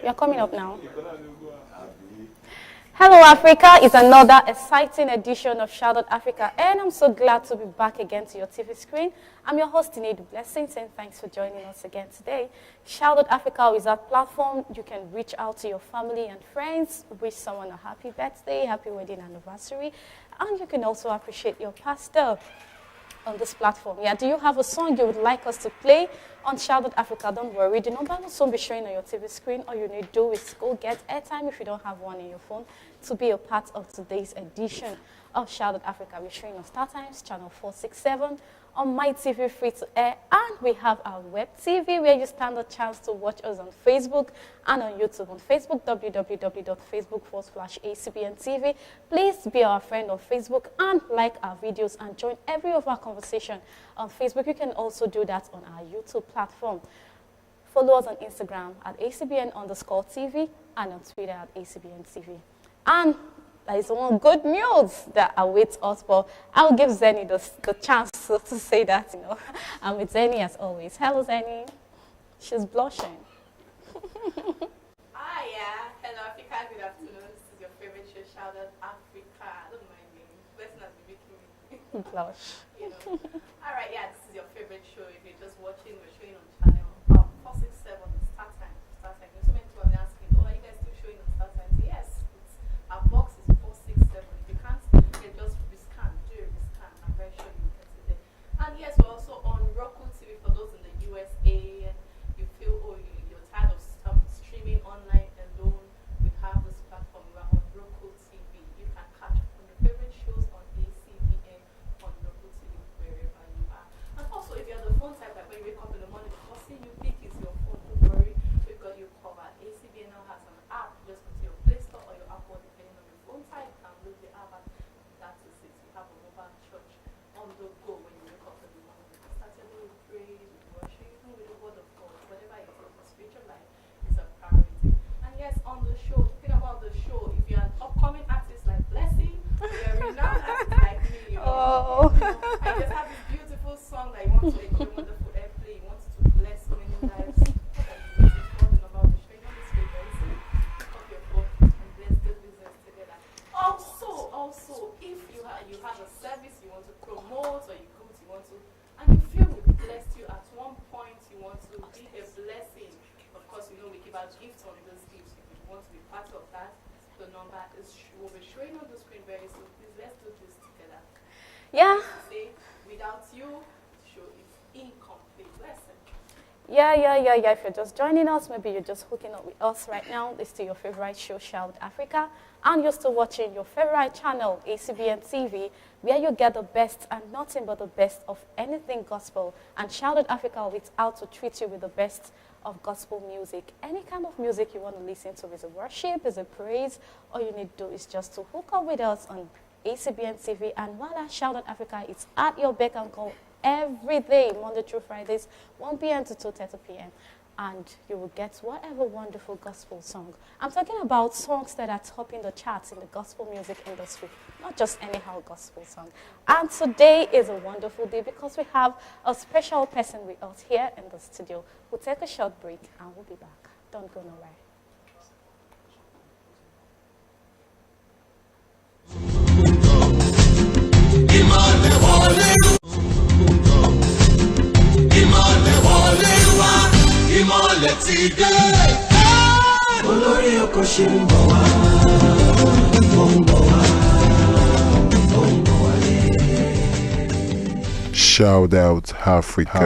You're coming up now. Hello Africa is another exciting edition of Shout Out Africa, and I'm so glad to be back again to your TV screen. I'm your host, INEDU. Blessings, and thanks for joining us again today. Shout Out Africa is our platform. You can reach out to your family and friends, wish someone a happy birthday, happy wedding anniversary, and you can also appreciate your pastor on this platform. Yeah, do you have a song you would like us to play on Shout Out Africa? Don't worry, the number will soon be showing on your TV screen. All you need to do is go get airtime if you don't have one in your phone to be a part of today's edition of Shout Out Africa. We're showing on StarTimes, channel 467, on My TV free to air, and we have our web TV where you stand a chance to watch us on Facebook and on YouTube. On Facebook, www.facebook.com/ACBN-TV. Please be our friend on Facebook and like our videos and join every of our conversation on Facebook. You can also do that on our YouTube platform. Follow us on Instagram at ACBN_TV and on Twitter at ACBN-TV. And there is one good news that awaits us, but I'll give Zenny the chance to say that, you know. I'm with Zenny as always. Hello, Zenny. She's blushing. Hi, yeah. Hello, Africa. Good afternoon. This is your favorite show, Shout Out Africa. I don't mind me. Blessing has been making me Blush. you know. All right, yeah. This is your favorite show. If you're just watching, we're showing on channel 467. Start time. Start time. So many people are asking, oh, are you guys still showing on Start time? Yes. Our box is 467. If you can't, you just rescan. Do a rescan. I'm very sure you can see it. And yes, we're also on Roku TV for those in the USA. You feel, oh, you're tired of streaming online alone. We have this platform. We're on Roku TV. You can catch on your favorite shows on ACBN on Roku TV wherever you are. And also, if you're the phone type, like when you wake up in the morning, the first thing you pick is your phone. Don't worry, we've got you covered. ACBN now has an app. Just go to your Play Store or your Apple, depending on your phone type, and load the app. And that is it. You have a mobile church on the go when you wake up in the morning. Start your day with praise, with worship, even with the word of God. Whatever it is, your spiritual life is a priority. And yes, on the show, talking about the show, if you're an upcoming artist like Blessing, or you're a renowned artist like me, you know, I just have this beautiful song that you want to enjoy wonderful airplay, you want to bless so many lives. Call the number of the show. You know this way very soon. Pick up your phone and bless the business together. Also, if you have a service you want to promote or you want to, and you feel we blessed you at one point, you want to be a blessing. Of course, we know we give out gifts on those gifts. If you want to be part of that, the number will be showing on the screen very soon. Please, let's do this together. Yeah. Say, without you, the show is incomplete. Blessing. Yeah. If you're just joining us, maybe you're just hooking up with us right now. It's still your favorite show, Shout Africa, and you're still watching your favorite channel, ACBN TV, where you get the best and nothing but the best of anything gospel. And Shout Out Africa is out to treat you with the best of gospel music. Any kind of music you want to listen to, is a worship, is a praise, all you need to do is just to hook up with us on ACBN TV, and voila, Shout Out Africa is at your beck and call every day, Monday through Fridays, 1 p.m. to 2:30 p.m. And you will get whatever wonderful gospel song. I'm talking about songs that are topping the charts in the gospel music industry, not just anyhow gospel song. And today is a wonderful day because we have a special person with us here in the studio. We'll take a short break and we'll be back. Don't go nowhere. Ìmọ̀lẹ̀ ti dé. Olórí oko ṣe ń bọ̀ wá. Ó ń bọ̀ wá. Ó ń bọ̀ wálé. Shout Out Africa.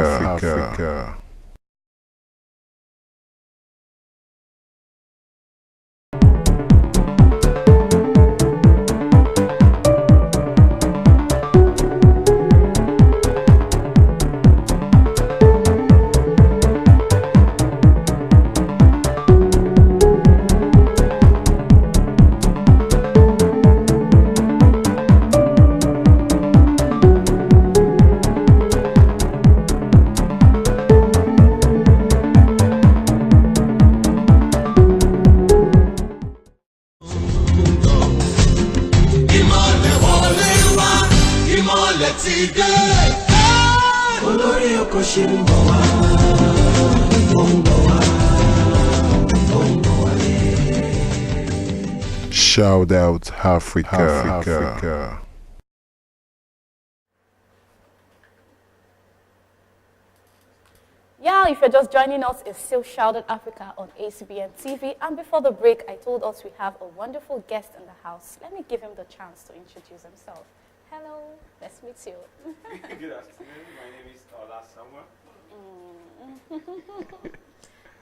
Shout out Africa. Yeah, if you're just joining us, it's still Shouted Africa on ACBN TV. And before the break, I told us we have a wonderful guest in the house. Let me give him the chance to introduce himself. Hello, let's meet you. Good afternoon. My name is Ola Samuel.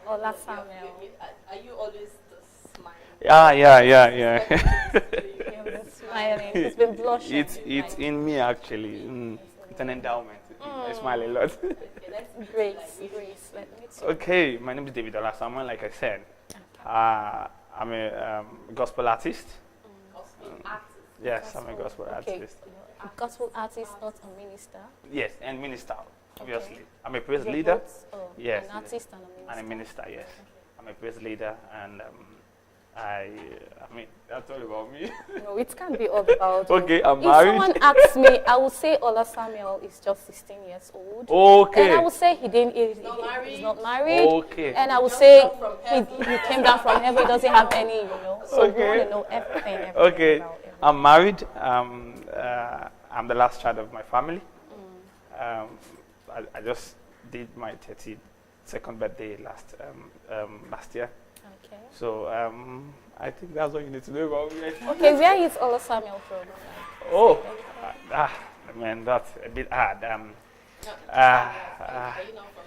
Ola Samuel. Are you always smiling? Yeah. You've been smiling. He's been blushing. It's in me actually. It's an endowment. I smile a lot. Grace. Let me see. Okay, my name is David Ola Samuel. Like I said, I'm a gospel artist. Gospel artist. Yes, I'm a gospel artist. A gospel artist, not a minister. Yes, and minister, obviously. Okay. I'm a praise You're leader. both, Yes, an artist and a minister. And a minister, yes. I'm a praise leader, and I mean, that's all about me. No, it can't be all about you. Okay, I'm if married. someone asks me, I will say Ola Samuel is just 16 years old. Okay. And I will say he's not married. Okay. And I will say he came down from heaven. He doesn't have any, So we want to know everything Okay. about everything. I'm married. I'm the last child of my family. I just did my 32nd birthday last year. Okay. So I think that's all you need to know about me. Okay, where is Ola Samuel from? Oh, man, that's a bit hard. Are you not from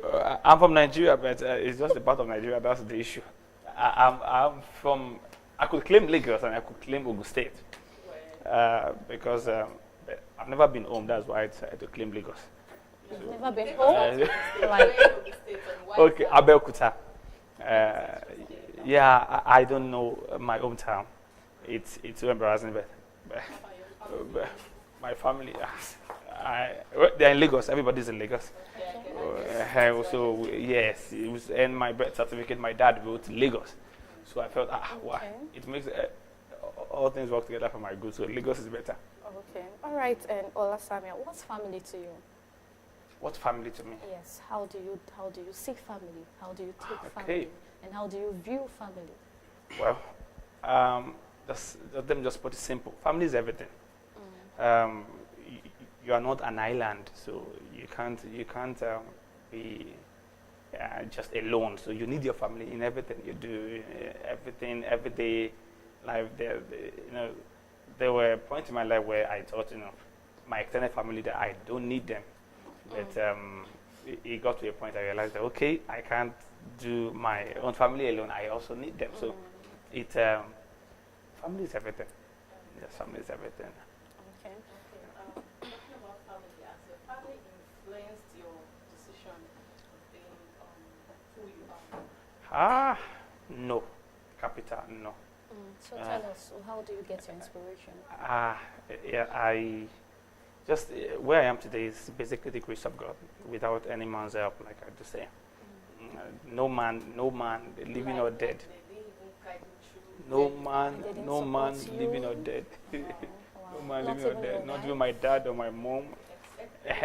Nigeria? I'm from Nigeria, but it's just a part of Nigeria. That's the issue. I'm from. I could claim Lagos and I could claim Ogun State because I've never been home. That's why I decided to claim Lagos. You've never been home? Okay, Abeokuta. Yeah, I don't know my hometown. It's so embarrassing, but my family, they're in Lagos. Everybody's in Lagos. So yes, it was, and my birth certificate, my dad wrote Lagos. So I felt, why? It makes all things work together for my good. So Lagos is better. Okay. All right. And Ola Samuel, what's family to you? What's family to me? Yes. How do you see family? How do you take Okay. family? And how do you view family? Well, let me just put it simple. Family is everything. You are not an island, so you can't be just alone. So you need your family in everything you do, everything, every day life. There were points in my life where I thought, my extended family, that I don't need them. But it got to a point I realized that, okay, I can't do my own family alone. I also need them. So family is everything. Yes, family is everything. Okay. Talking about family, has your family influenced your decision of being who you are? No. Capital, no. So tell us, how do you get your inspiration? Yeah, I just where I am today is basically the grace of God, without any man's help, like I do say. No man, living or dead. No man, living or dead. No man living or dead. Not even my dad or my mom.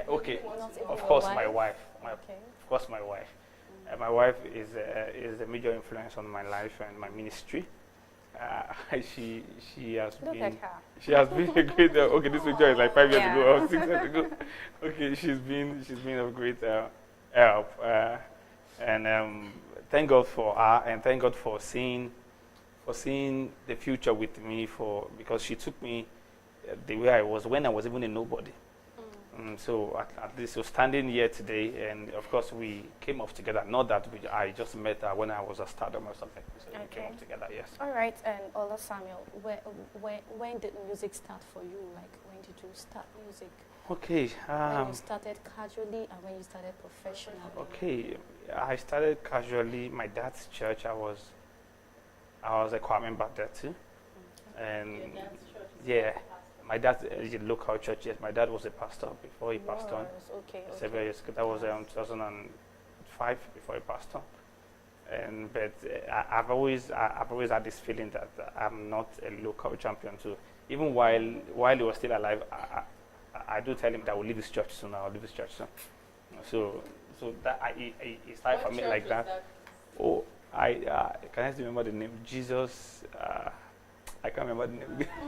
Okay, of course my wife. Of course my wife. My wife is a major influence on my life and my ministry. She has been a great. Okay, this picture is like 5 years ago or 6 years ago. Okay, she's been of great help, and thank God for her, and thank God for seeing the future with me, because she took me the way I was when I was even a nobody. So at least so standing here today, and of course we came off together. Not that I just met her when I was a stardom or something. So we came off together, yes. All right, and Ola Samuel, when did music start for you? Like, when did you start music? Okay. When you started casually and when you started professionally? Okay, I started casually. My dad's church. I was a choir member there too, and yeah. My dad is a local church. Yes, my dad was a pastor before he passed on. Okay. Several years ago. That was 2005 before he passed on. But I've always had this feeling that I'm not a local champion. So even while he was still alive, I do tell him that I will leave his church soon. I'll leave his church soon. So that he started for me like that. Oh, I can I remember the name? Jesus. I can't remember the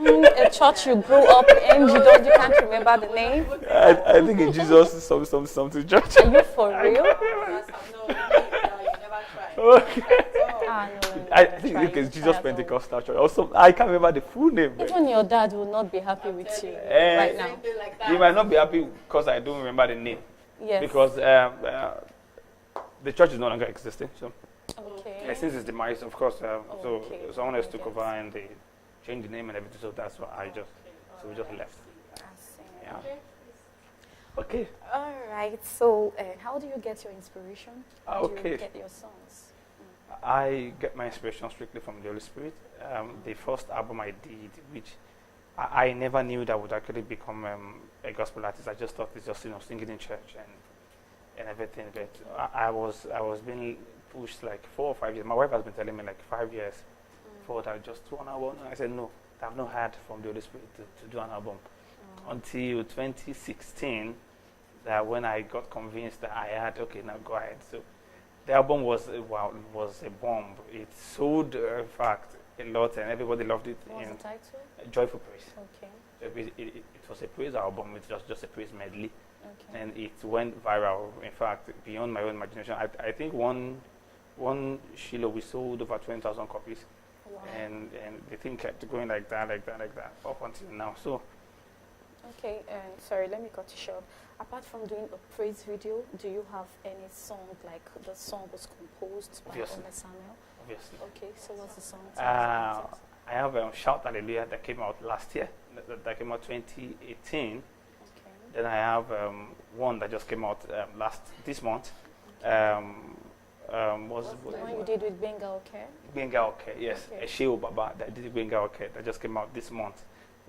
name. A church you grew up in, you can't remember the name? I think in Jesus something church. Are you for real? No, you never tried. Okay. No. I think it's Jesus Pentecostal Church. Also, I can't remember the full name. Even your dad will not be happy with you right now. Like that. He might not be happy because I don't remember the name. Yes. Because the church is no longer existing. So Okay. since its demise, of course, Okay, so someone else took I over and they changed the name and everything. So that's why we just left. I see. Yeah. Okay. All right. So, how do you get your inspiration? How do Okay. you get your songs? I get my inspiration strictly from the Holy Spirit. The first album I did, which I never knew that would actually become a gospel artist. I just thought it's just singing in church and everything. But I was being pushed like 4 or 5 years. My wife has been telling me like 5 years for that just do an album. And I said no, I've not had from the Holy Spirit to do an album until 2016. That when I got convinced that I had now go ahead. So the album was a bomb. It sold, in fact, a lot, and everybody loved it. What was the title? Joyful Praise. Okay. It was a praise album. It was just a praise medley, Okay. and it went viral. In fact, beyond my own imagination. I think one Shiloh we sold over 20,000 copies, Wow. and the thing kept going like that, up until now. So Okay, and sorry, let me cut you short. Apart from doing a praise video, do you have any song like the song was composed by Obviously. Ole Samuel? obviously. Okay, so what's the song? Tell us about it. I have Shout Hallelujah that came out last year. That came out 2018. Okay. Then I have one that just came out this month. Was The one you did with Benga, okay? Benga Okay, yes. Okay. Sheo Baba that did Benga Okay that just came out this month,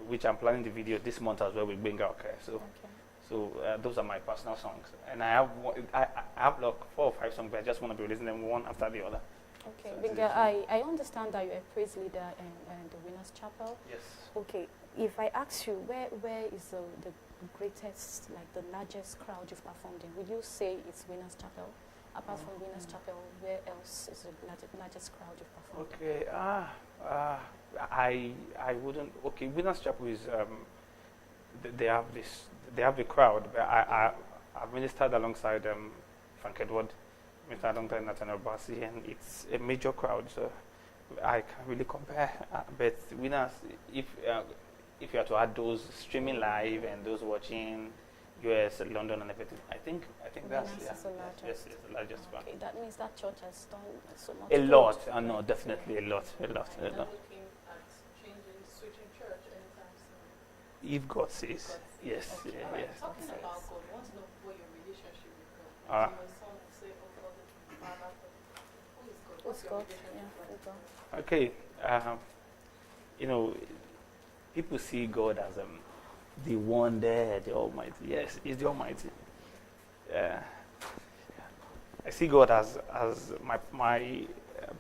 which I'm planning the video this month as well with Benga Okay. So those are my personal songs, and I have like 4 or 5 songs, but I just want to be releasing them one after the other. Okay, So Benga, I understand that you're a praise leader in the Winners Chapel. Yes. Okay, if I ask you where is the greatest, like the largest crowd you've performed in, would you say it's Winners Chapel? Apart from Winners Chapel, where else is the largest crowd you've performed? Okay. I wouldn't. Okay, Winners Chapel is they have the crowd. But I've ministered alongside Frank Edward, ministered alongside Nathaniel Bassi, and it's a major crowd. So I can't really compare. But Winners, if you are to add those streaming live and those watching US, London, and everything, I think that's Winners is the largest. yes, the largest one. Okay, that means that church has done so much. A good. lot. No, definitely a lot. You're not looking at switching church anytime soon. If God says, yes, Okay, yeah, all right. yes. Talking about God, I want to know what your relationship with God. Ah. So my son will say, "Oh God, Father, who is God? Who's What's your God? relationship Yeah, with God?" who's God? Okay, people see God as the one there, the Almighty. Yes, He's the Almighty. I see God as my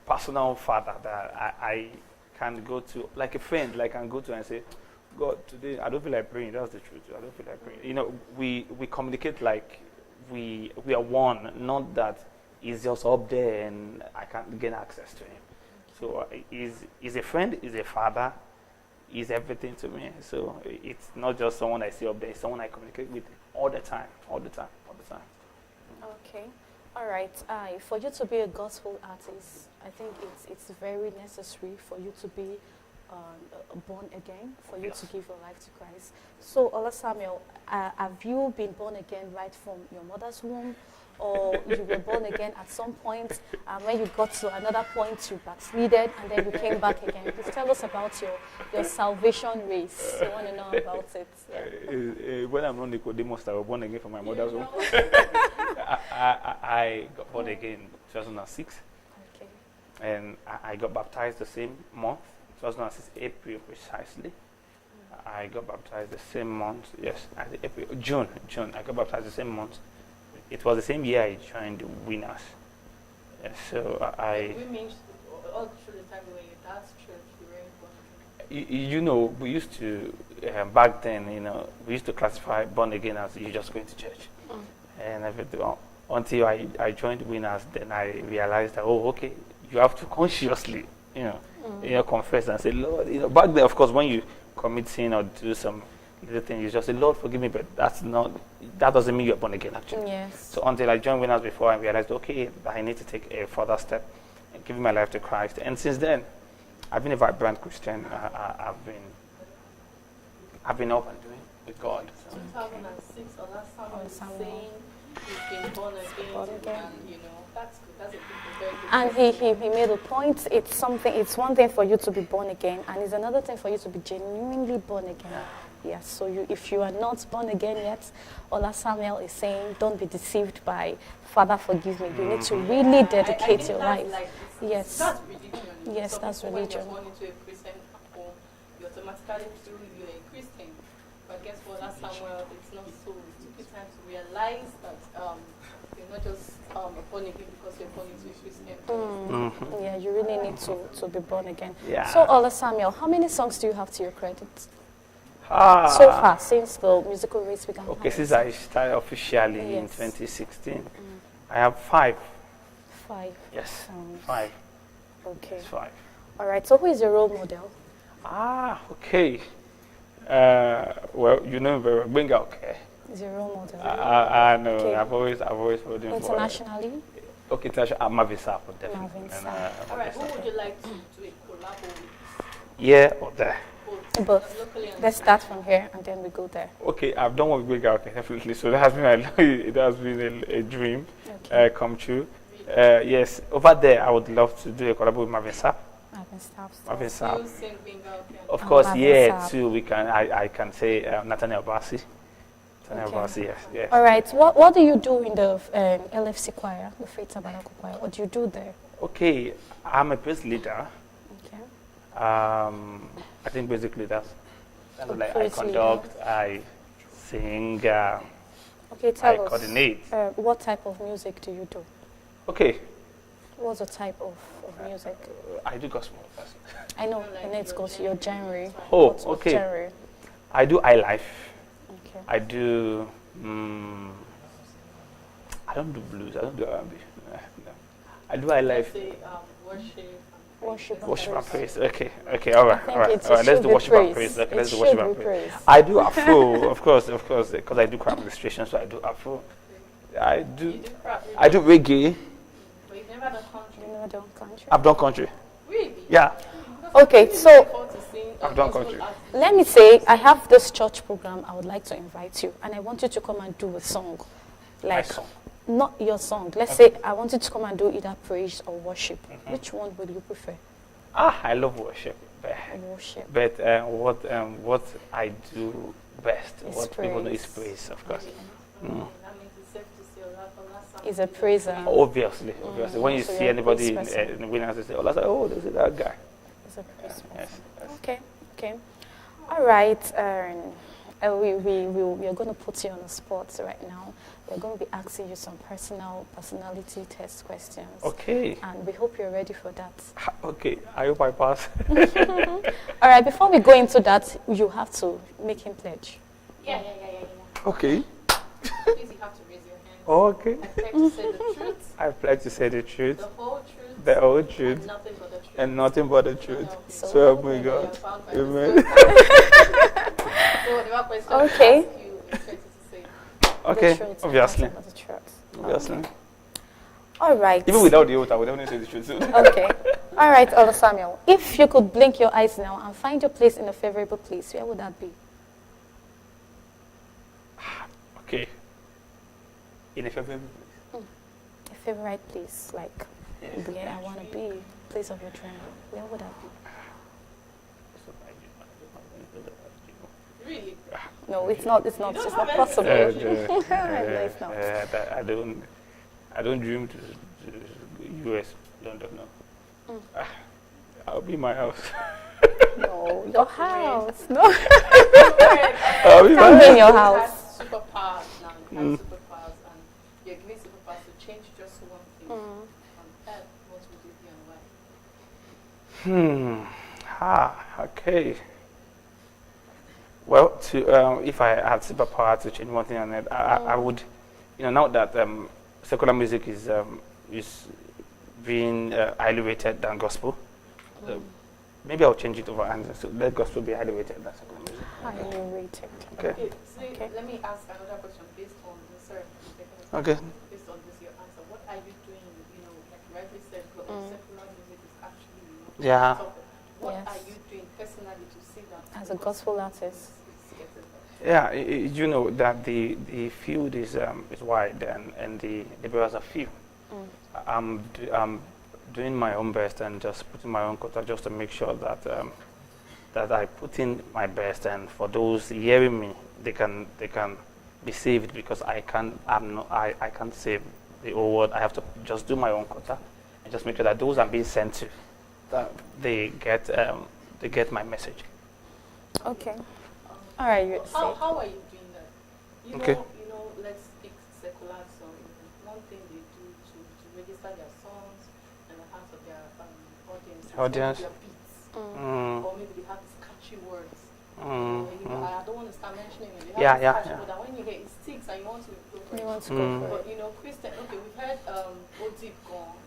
personal Father that I can go to, like a friend, like I can go to and say, God, today I don't feel like praying. That's the truth. I don't feel like praying. We communicate like we are one, not that He's just up there and I can't gain access to Him. So he's a friend, he's a father, he's everything to me. So it's not just someone I see up there, it's someone I communicate with all the time. Okay. All right. For you to be a gospel artist, I think it's very necessary for you to be born again, for you to give your life to Christ. So, Ola Samuel, have you been born again right from your mother's womb, or you were born again at some point, when you got to another point, you backslided, and then you came back again? Please tell us about your salvation race. I want to know about it. Yeah. When I'm not Nicodemus, I was born again from my mother's womb. I got born again in 2006, Okay. and I got baptized the same month, 2006, April precisely. I got baptized the same month, yes, June. I got baptized the same month. It was the same year I joined Winners. So We mean all through the time you were in your dad's church, you weren't born again. we used to, back then, we used to classify born again as you just going to church. And everything. Until I joined Winners, then I realized that, okay, you have to consciously, confess and say, Lord, back then, of course, when you commit sin or do some little thing, you just say, Lord, forgive me, but that doesn't mean you're born again, actually. Yes. So until I joined Winners before, I realized, okay, I need to take a further step and give my life to Christ. And since then, I've been a vibrant Christian. I've been up and doing with God. 2006, or last time I was saying he's been born again, and that's good. That's a very good. And he made a point. It's one thing for you to be born again, and it's another thing for you to be genuinely born again. Yes. So if you are not born again yet, Ola Samuel is saying, don't be deceived by Father, forgive me. You need to really dedicate your life. Yes. That's religion. Yes, that's religion. When you're born into a Christian home, you automatically feel you're a Christian. But guess what? Last Samuel, it's not so. It took you time to realize that you're not just born again because you're born into a Christian. Yeah, you really need to be born again. Yeah. So, Ola Samuel, how many songs do you have to your credit? So far, since the musical race began. Okay, since I started officially in 2016, I have 5. 5. Yes, songs. 5. Okay. It's 5. All right. So, who is your role model? Okay. Well, you know very well. Bring out, okay. Is your role model? I know. Okay. I've always followed him. Internationally? Okay, international. Marvin Sapp, definitely. Marvin And, Sapp. All right, who would you like to do a collab with? yeah, or there. Both. Locally and Let's start from here and then we go there. Okay, I've done one with Big Out, definitely. So that has been a dream come true. Yes, over there, I would love to do a collab with Marvin Sapp. Marvin Sapp. You sing Bingo, okay. Of course, Marvin yeah, Sapp. too. We can. I can say Nathaniel Bassi. Nathaniel Bassi, yes. All right. What do you do in the LFC choir, the Faith Tabernacle choir? What do you do there? Okay, I'm a praise leader. Okay. I think basically that's like I praise conduct, I sing, Okay, I tell us. coordinate. What type of music do you do? Okay, What's the type of music? I do gospel first. I know, and it's called your genre. Oh, What okay. genre? I do iLife. Okay. I do. I don't do blues. I don't do R&B. No. I do iLife. Say worship. Worship and praise. Okay. All right. think All right. it All right. Let's should do be worship and praise. praise. Okay, It let's do should worship be and praise. praise. I do Afro, of course, because I do crowd administration, so I do Afro. I You do. do crap, I do reggae. but you've never done country. You never done country? I've done country. Really? Yeah. Okay, so To sing, I've done gospel country. artist. let me say, I have this church program. I would like to invite you, and I want you to come and do a song. Like, song. not your song. Let's say I want you to come and do either praise or worship. Which one would you prefer? I love worship. Worship. But what I do best, Is what people know is praise. praise, of course. That means it's safe to say Ola Is a praiser. Obviously. When you So see you're a anybody praise in person. Winners, they say, oh, this is that guy. Is a praise Yes. person. Okay. All right. We are going to put you on the spot right now. We're going to be asking you some personality test questions. Okay. And we hope you're ready for that. Okay. I hope I pass. All right. Before we go into that, you have to make him pledge. Yeah. Okay. Please, you have to raise your hand. Okay. I pledge to say the truth, I pledge to say the truth, the whole truth, the whole truth, and nothing but the truth. and nothing but the truth. So So help me You God. are bound by Amen. this word. So the one question Okay. I ask you is expected to say. Okay. The truth, Obviously. nothing but the truth. Obviously. All right. Even without the oath, I would definitely say the truth. Okay. All right, Ola Samuel. If you could blink your eyes now and find your place in a favorable place, where would that be? Okay. In a favorable place. A favorite place, like where I want to be, place of your dream. Where would that be? Really? No, it's not. It's not. don't It's have not any- possible. No, it's not. I don't dream to US, London, no. I'll be in my house. No, your house. No, I'll be in my can't be in house. your You house. have superpowers now. You have superpowers, and you're giving superpowers to change just one thing on Earth. What would it be and why? Okay. Well, if I had superpower to change one thing on it, I would, now that secular music is being highly rated than gospel, maybe I'll change it over and so let gospel be highly rated. That's secular music. Highly rated. Okay. So Okay. let me ask another question based on this. Sorry, Okay. based on this your answer. What are you doing? You know, like you rightly said, secular music is actually Yeah. top. What Yes. are you doing personally to see that As a gospel artist. is getting better? Yeah, you know that the field is wide and the barriers are few. I'm doing my own best and just putting my own quota just to make sure that that I put in my best, and for those hearing me, they can be saved, because I can't save the whole world. I have to just do my own quota and just make sure that those I'm being sent to, that they get my message. Okay. All right, you say. How are you doing that? You Okay. know, let's pick secular songs. One thing they do to register their songs and the hearts of their audience. Audience. Their beats. Mm, Or maybe they have these catchy words. mm, You know, I don't want to start mentioning it. They have Yeah, these yeah, catchy yeah. words that when you hear it sticks and you want to go for You it. want to go for But it? you know, Christian. Okay, we've heard old deep gone.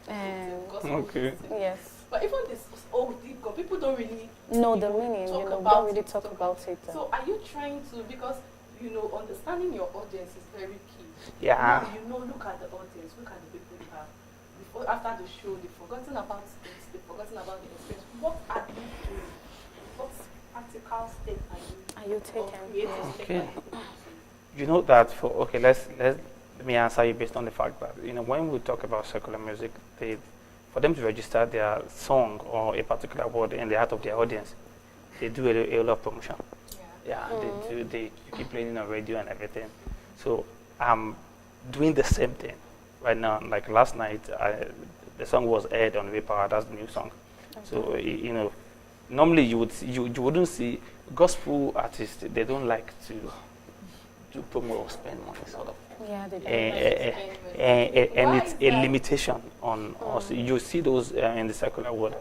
Okay. Yes. But even this old deep gone, people don't really Know the meaning, talk you know, about don't really it. talk about it. So are you trying to, because you know, understanding your audience is very key. Yeah. Now, you know, look at the audience, look at the people you have. Before, after the show, they've forgotten about this, they've forgotten about the experience. What are you doing? What practical step Are you or taking? creative step Okay. are you taking? You know that let me answer you based on the fact that, you know, when we talk about secular music, for them to register their song or a particular word in the heart of their audience, they do a lot of promotion. Yeah. Yeah, they keep playing on radio and everything. So I'm doing the same thing right now. Like last night, the song was aired on Power. That's the new song. So you know, normally you wouldn't see gospel artists. They don't like to do promo or spend money, sort of. Yeah, they do. And Why it's is a that? limitation on us. You see those in the secular world.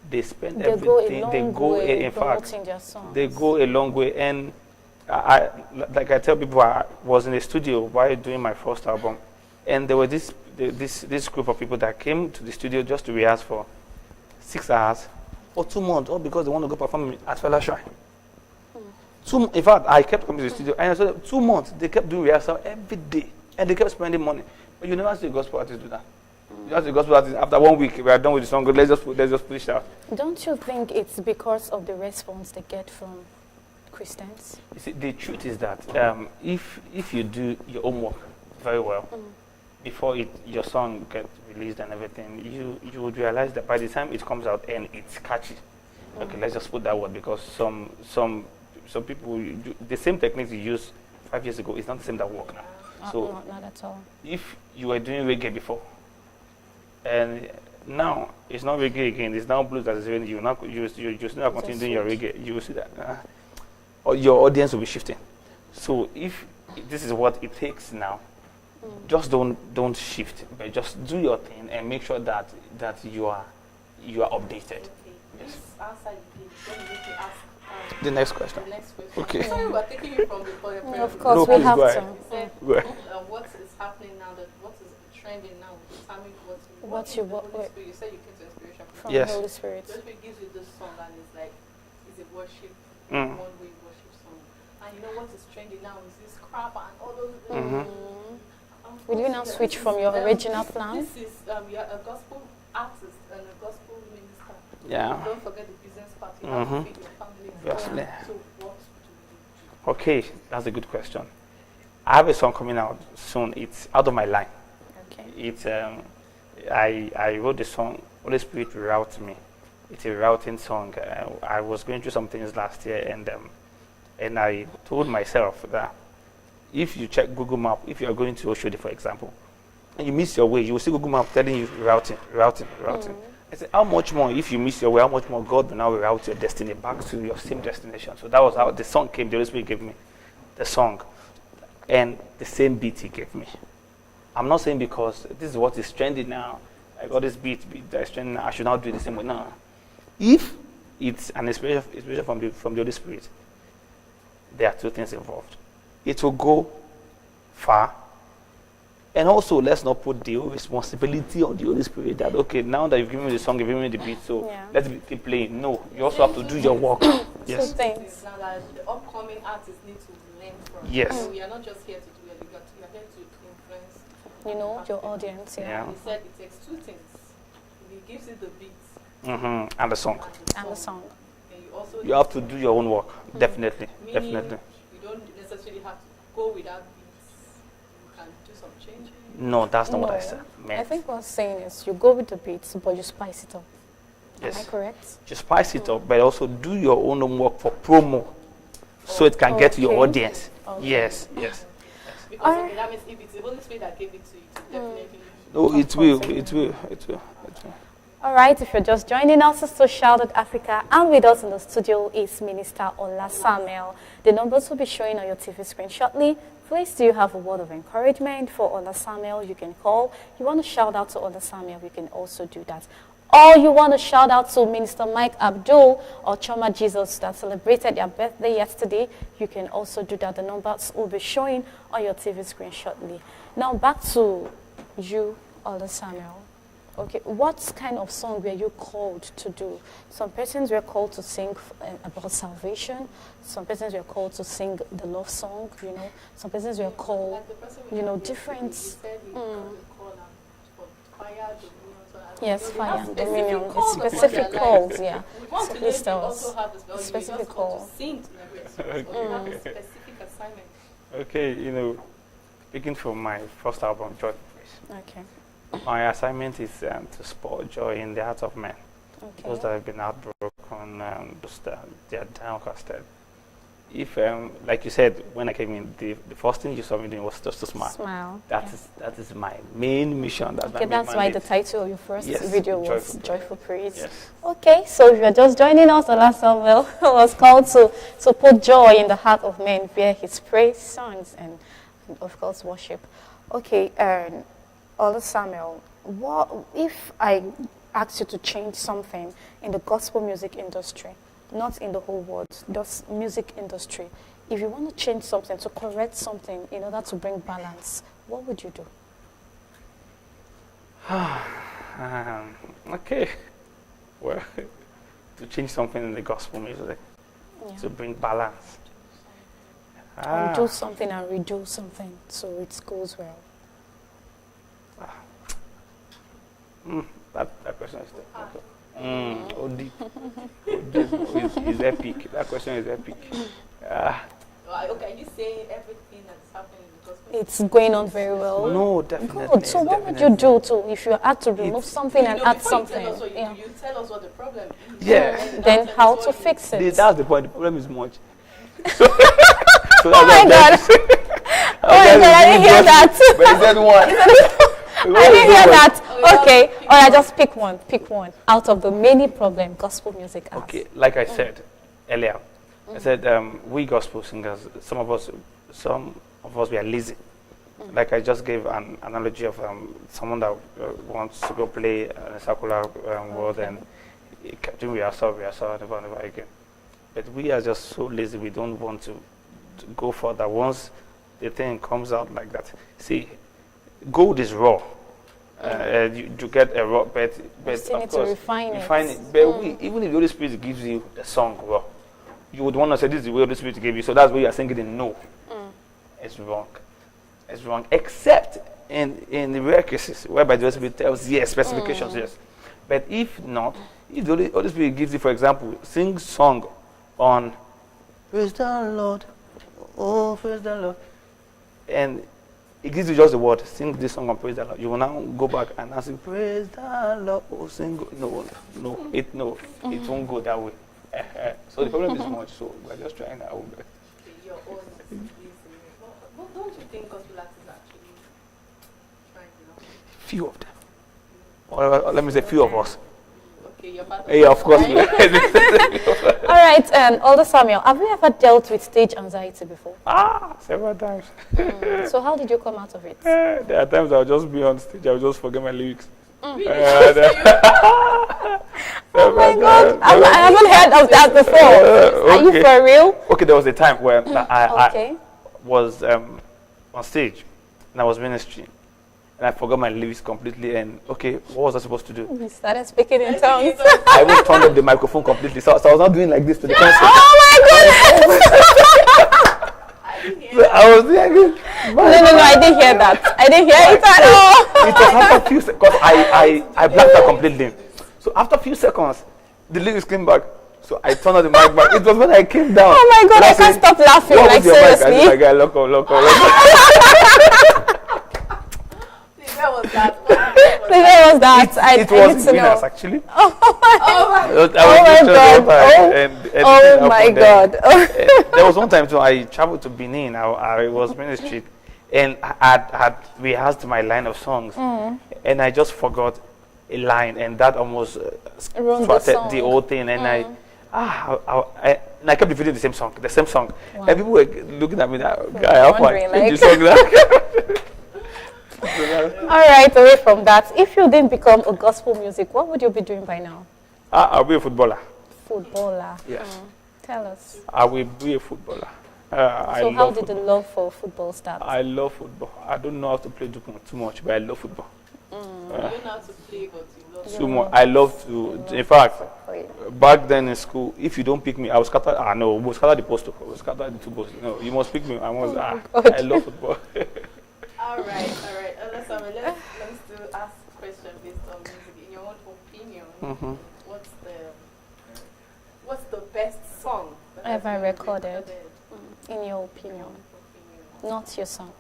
They spend They go a everything. long They go, way in fact, promoting their songs. they go a long way. And like I tell people, I was in the studio while doing my first album, and there were this group of people that came to the studio just to rehearse for 6 hours or 2 months, all because they want to go perform at Fela Shrine. In fact, I kept coming to the studio, and I said 2 months they kept doing rehearsal every day, and they kept spending money. But you never see a gospel artist do that. You just see a gospel artist after 1 week, we are done with the song. Let's just push it out. Don't you think it's because of the response they get from Christians? You see, the truth is that if you do your homework very well before your song gets released and everything, you would realize that by the time it comes out and it's catchy, okay, let's just put that word, because some people the same techniques you used 5 years ago is not the same that work now. So not at all. if you were doing reggae before, and now it's not reggae again, it's now blues that is doing you still not continue doing your reggae, you will see that or your audience will be shifting. So if this is what it takes now, just don't shift, but just do your thing and make sure that you are updated. Okay. Yes. This answer you gave, then you need to ask The next question. the next question. Okay. Sorry, we're taking you from the point No, of of course, No, we please have go to. ahead. You said Go ahead. what is happening now, what is trending now, determine What is you the what- Holy wait. Spirit. You said you came to inspiration From Yes. the Holy Spirit. The Holy Spirit gives you this song and it's like, it's a worship, Mm. one way worship song. And you know what is trending now is this crap and all those Will you now switch from your original plan? This is, you're a gospel artist and a gospel minister. Yeah. Don't forget the business part. You have to feed your family. Yes. So what do Okay, that's a good question. I have a song coming out soon. It's Out of My Line. Okay. It's I wrote the song Holy Spirit Route Me. It's a routing song. I was going through some things last year, and I told myself that if you check Google Map, if you are going to Oshodi, for example, and you miss your way, you will see Google Map telling you routing. I said, how much more, if you miss your way, how much more God will now route your destiny back to your same destination. So that was how the song came. The Holy Spirit gave me the song, and the same beat He gave me. I'm not saying because this is what is trending now. I got this beat that is trending now, I should now do it the same way. No. If it's an inspiration from the Holy Spirit, there are two things involved. It will go far, And also, let's not put the responsibility on the Holy Spirit that, okay, now that you've given me the song, you've given me the beat, so let's keep playing. No, you also have to do your work. Yes. Two things. Now that the upcoming artists need to learn from. Yes. So we are not just here to do it, we are here to influence. You know, your audience. Yeah. He said it takes two things. He gives it the beats And the song. And the song. and you also You have to do your own work. Definitely. meaning Definitely. you don't necessarily have to go without beats. You can do some changes. No, that's not what I No. said. I think what I'm saying is you go with the beats, but you spice it up. Am I Yes. correct? Just spice it up, but also do your own homework for promo, so it can get to your Okay. audience. Okay. Yes, yes. Because Alright. okay, that means if it's the Holy Spirit that gave it to you, to definitely. No, it Of will, course it it will, it will, it will. All right, if you're just joining us, it's to Shouted Africa, and with us in the studio is Minister Ola Samuel. The numbers will be showing on your TV screen shortly. Please, do you have a word of encouragement for Ola Samuel? You can call. You want to shout out to Ola Samuel, you can also do that. Or you want to shout out to Minister Mike Abdul or Choma Jesus that celebrated their birthday yesterday, you can also do that. The numbers will be showing on your TV screen shortly. Now back to you, Ola Samuel. Okay, what kind of song were you called to do? Some persons were called to sing about salvation. Some persons were called to sing the love song, you know. Some persons were called, Like the person you know, he different. said he got the call for fire, dominion, so that- Yes, so they fire have and specific dominion. calls It's upon specific their calls, lives. yeah. We want So to know please if you tell also us. have this, or you're Specific just called call. to sing to every experience, or you have a specific assignment. Okay, you know, speaking from my first album, Joy Praise, Okay, my assignment is to spur joy in the hearts of men. Those that okay. have been heartbroken, those that they are downcasted. If, like you said, when I came in, the first thing you saw me doing was just to smile. Smile. That yeah. that is my main mission. That's Okay, my main that's why the mandate. title of your first Yes, video was Joyful Joyful Praise. Yes. Okay, so if you're just joining us, Ola Samuel was called to put joy in the heart of men via his praise songs and of course worship. Okay, Ola Samuel, what if I asked you to change something in the gospel music industry, not in the whole world, just music industry? If you want to change something, to correct something in order to bring balance, what would you do? Okay. Well, to change something in the gospel music, Yeah. to bring balance. Undo something and redo something so it goes well. That question is oh deep. Is epic. That question is epic. Okay, you say everything that's happening in the gospel. It's going on very well. No, definitely. Good. So what would you do to if you had to remove something and add Before something? You tell us what, Yeah. you tell us what the problem is. Yeah. Then how to fix it? That's the point. The problem is much. So Oh my God! Oh my God! I didn't hear that. But is that one? I didn't hear that. Okay. All right. Just pick one. Pick one out of the many problem gospel music has. Okay, like I said earlier, I said we gospel singers, some of us we are lazy. Like I just gave an analogy of someone that wants to go play in a circular world and doing rehearsal, never again. But we are just so lazy. We don't want to go further. Once the thing comes out like that, see, gold is raw. You get a raw, but still of need to course, refine it. But even if the Holy Spirit gives you the song raw, you would want to say this is the way the Holy Spirit gave you. So that's why you are singing it in no. It's wrong. It's wrong. Except in the rare cases whereby the Holy Spirit tells yes, specifications, yes. But if not, if the Holy Spirit gives you, for example, sing song on praise the Lord, oh praise the Lord, and it gives you just the word, sing this song on praise the Lord. You will now go back and now sing praise the Lord, oh sing. It won't go that way. So the problem is much. So we're just trying our own best. Your own is well, don't you think gospel artists are actually trying to know? Few of them, or let me say, few of us. Okay, you're part of Yeah, of course. All right. Older Samuel, have you ever dealt with stage anxiety before? Several times. So how did you come out of it? There are times I'll just be on stage, I'll just forget my lyrics. Oh my God! I haven't heard of that before. Are you for real? Okay, there was a time where I Okay. was on stage and I was ministering, and I forgot my lyrics completely. And okay, what was I supposed to do? You started speaking in tongues. I even turned up the microphone completely, so I was not doing like this to the concert. Oh my goodness! So I was like, No, I didn't hear that. I didn't hear it at all. it was after a few seconds, because I blacked out completely. So after a few seconds, the lyrics came back. So I turned on the mic back. It was when I came down. Oh my God, I can't stop laughing. Like, seriously. I said, loco. Where was that? Where was that? I It was need to know. Venus, actually. Oh my God. There was one time too, I traveled to Benin. I was ministry, and I had rehearsed my line of songs, and I just forgot a line, and that almost Ruined the whole thing. And I kept repeating the same song. Wow. And people were looking at me, guy, how far Wondering, change the like- song now? All right, away from that. If you didn't become a gospel music, what would you be doing by now? I'll be a footballer. Footballer. Yes. Tell us. I will be a footballer. I So love how did football. the love for football start? I love football. I don't know how to play too much, but I love football. You don't know how to play, but you love Too much. I love to. In fact, Wait. back then in school, if you don't pick me, I was scatter. No, we'll scatter the post. We'll scatter the two posts. No, you must pick me. I love football. All right. Let's still ask question based on music. In your own opinion, what's the best song that has Ever been recorded. In your opinion, not your song.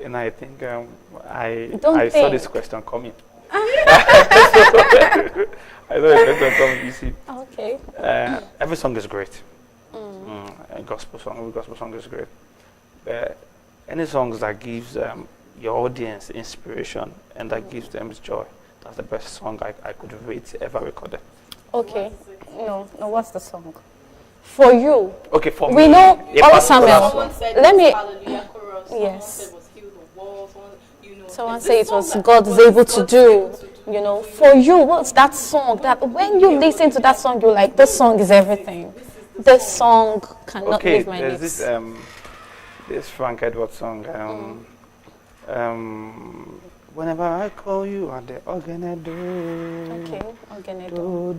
And I think I Don't saw think. this question coming. I saw this question coming. You see, Okay. every song is great. A gospel song is great. Any songs that gives your audience inspiration and that gives them joy, that's the best song I could rate ever recorded. Okay. No, what's the song? For you. Okay, for We me, know a particular Samuel. song. Someone said Let me- Hallelujah chorus. Yes. Someone said was Heal the Wall. Someone there's say this it was song that God is able to God's do. able to You know, for you, what's that song that when you listen to that song, you're like, this song is everything. This song cannot Okay, leave my there's lips. this Frank Edwards song. Whenever I call you on the organ, Okay, Ogenedo.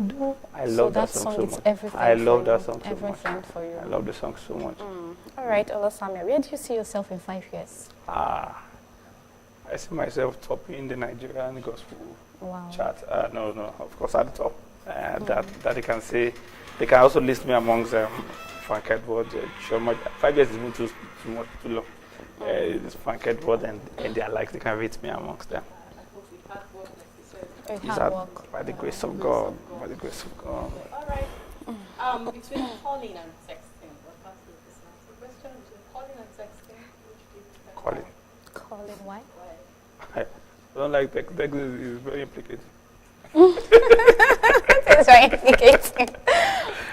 do. I So love that that song song so is much. everything. I for love you. that song so much. Everything for you. I love the song so much. All right, Olasamia, where do you see yourself in 5 years? I see myself topping the Nigerian gospel Wow. chart. No, of course at the top. That they can say, they can also list me amongst Frank Edwards. 5 years is even too long. It's Frank Edwards and they are like, they can rate me amongst them. With It's hard work. by the grace of God. By the grace of God. All right. Between calling and texting, what part of this answer? Question between calling and texting, which do you prefer? Calling. Calling, why? I don't like text. Text is very implicated. It's very implicating.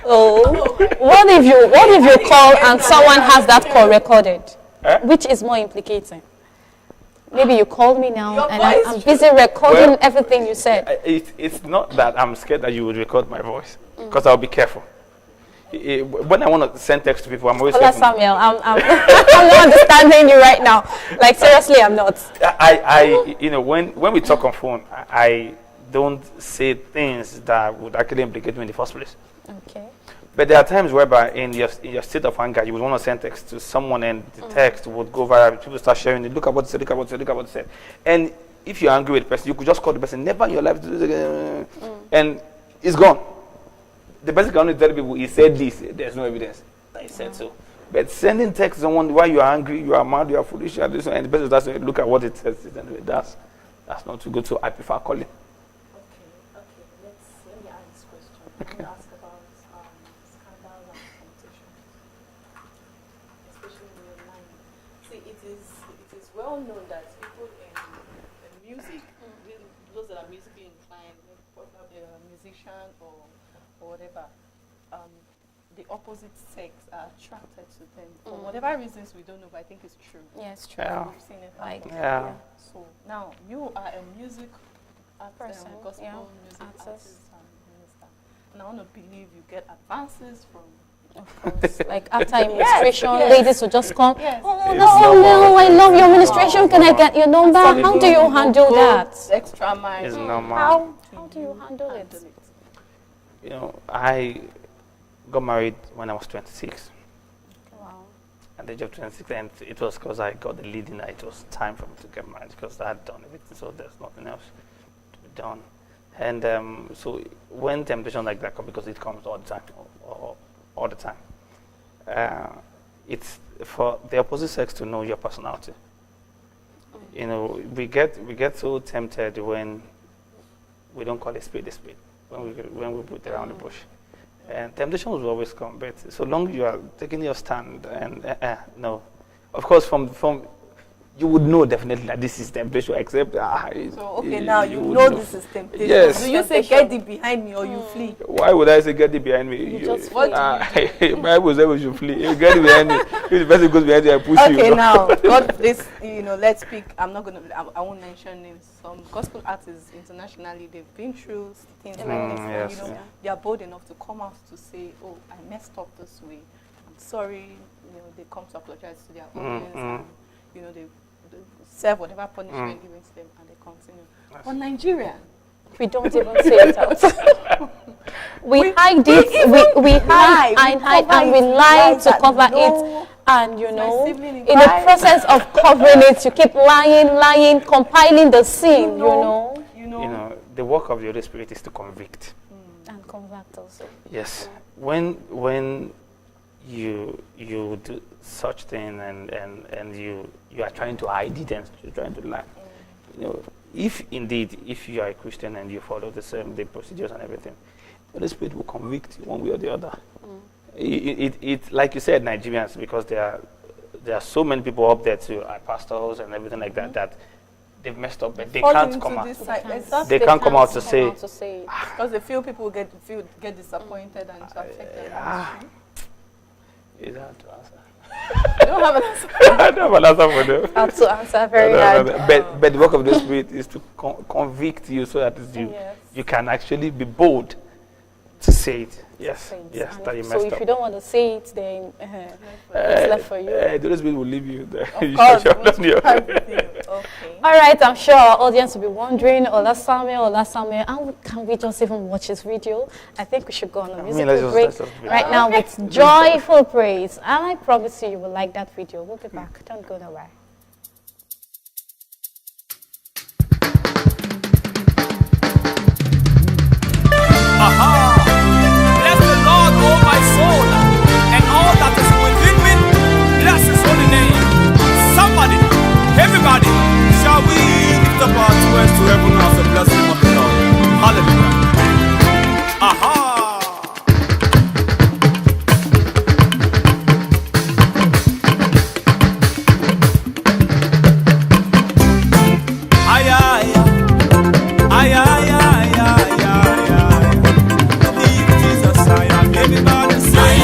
Oh, what if you call and someone has that call recorded? Which is more implicating? Maybe you call me now Your and voice I'm busy recording Well, everything you said. It's not that I'm scared that you would record my voice, because I'll be careful. When I want to send text to people, I'm always Hola, careful. Samuel, I'm not understanding you right now. Like, seriously, I'm not. When we talk on phone, I don't say things that would actually implicate me in the first place. Okay. But there are times whereby in your state of anger, you would want to send text to someone and the text would go viral. People start sharing it. Look at what they said, look at what they said. And if you're angry with the person, you could just call the person, never in your life, and it's gone. The person can only tell people, he said this, there's no evidence that he said so. But sending text to someone while you are angry, you are mad, you are foolish, and the person starts saying, look at what it says, that's not too good, so I prefer calling. Okay. Let me ask this question. Okay. I want to ask about scandal and competition, especially in your line. See, it is well known that people in music, those that are musically inclined, whether they're a musician or whatever, the opposite sex are attracted to them for whatever reasons we don't know, but I think it's true. Yes, true. Yeah. We've seen it Like, happen. Yeah. So now you are a music Person, gospel yeah, music artist. artist and minister. And I want to believe you get advances from Of course. Like after administration, ladies will just come. Yes. Oh It's no, normal. I love your administration. Can I get your number? How do you handle that? Extra mile. It's normal. How do you handle it? You know, I got married when I was 26. Wow. At the age of 26, and it was because I got the leading that it was time for me to get married because I had done everything, so there's nothing else to be done. And so when temptation like that comes, because it comes all the time, all the time, it's for the opposite sex to know your personality. You know, we get so tempted when we don't call a spade, when we put it around the bush. And temptations will always come, but so long you are taking your stand, and no, of course, from you would know definitely that this is temptation, except So now you would know this is temptation. Yes. Do you say get thee behind me or you flee? Why would I say get it behind me? You just What do Bible says we should flee. You get it behind me. If the person goes behind you, I push you. Okay, now God, this let's speak. I won't mention names. Some gospel artists internationally, they've been through things like this. And, yes. they are bold enough to come out to say, "Oh, I messed up this way. I'm sorry." They come to apologize to their audience. And, they serve whatever punishment given to them, and they continue. But Nigeria, We don't even say it out. we hide it. We hide and we lie to cover it. And in the process of covering it, you keep lying, compiling the sin. You know, the work of the Holy Spirit is to convict and convert also. Yes, when you do such thing and you are trying to hide it and you're trying to lie. If you are a Christian and you follow the procedures and everything, the Holy Spirit will convict you one way or the other. It like you said, Nigerians, because there are so many people up there too, pastors and everything like that, that they've messed up, but they can't come out. They can't come out to say because they feel people get disappointed and to affect them. It's hard to answer. I don't have an answer. I don't have an answer for them. Hard to answer, very hard. But the work of the Spirit is to convict you so that you can actually be bold to say it. Yes, that you messed up. So if you don't want to say it, then it's left for you. The Holy Spirit will leave you there. Of course. Okay. All right, I'm sure our audience will be wondering, Ola Samuel, how can we just even watch this video? I think we should go on a musical break right now with Joyful Praise. And I promise you will like that video. We'll be back. Don't go nowhere. Bless the Lord, oh my soul, and all that is within me. Bless His holy name. Somebody, everybody, shall we lift up our hands to heaven as the blessing of the Lord? Hallelujah. Aha. Everybody say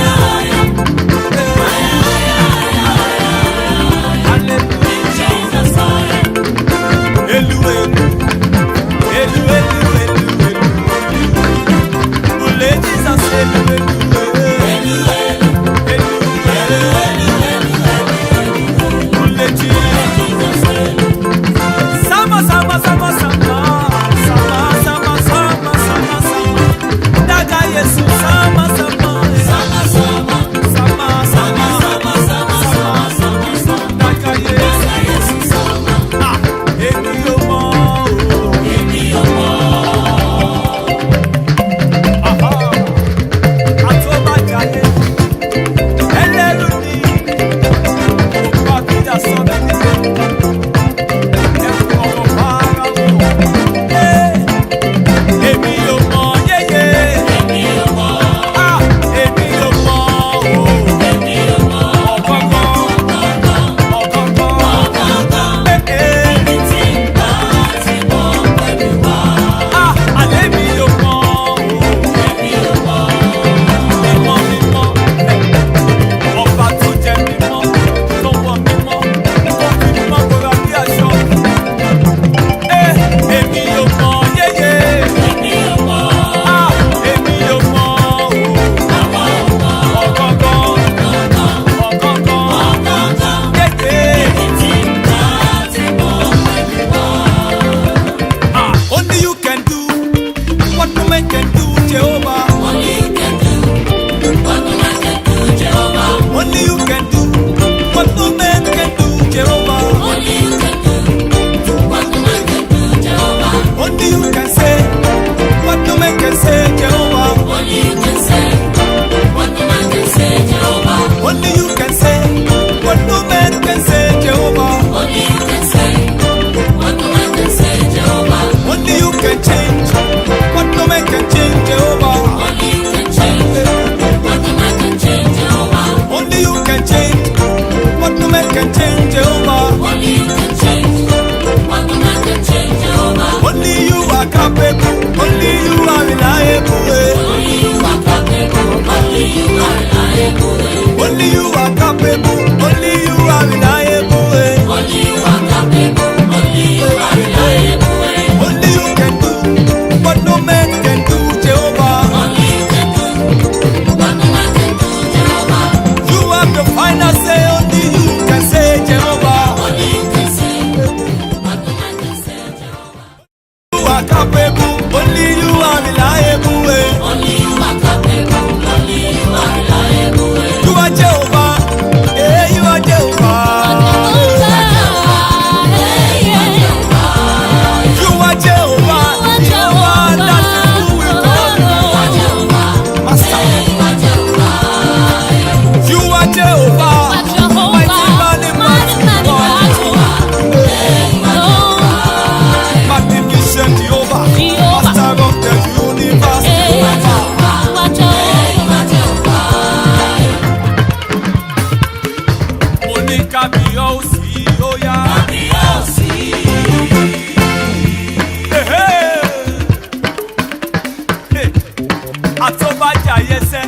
Àtọ́bàjà yẹsẹ̀,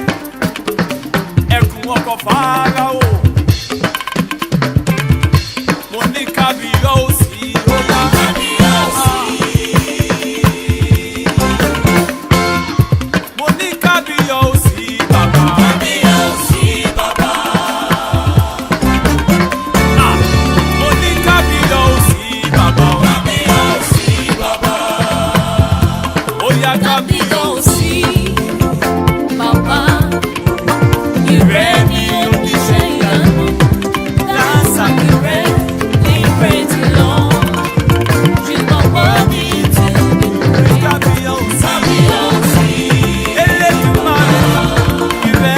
ẹkùn ọkọ̀ fara o. Mo ní kábíyọ̀sí ó yá. Mo ní kábíyọ̀sí bàbá. Mo ní kábíyọ̀sí bàbá. Ó yá kábíyọ̀sí. Ìrẹ́ ni oníṣẹ́ ìyanu. Dáńsà ìrẹ́ ní ìrètí lọ. Ṣùgbọ́n wọ́n ní ìtẹ̀lé. Kábíyọ̀sí. Elédùmarè. Ìrẹ́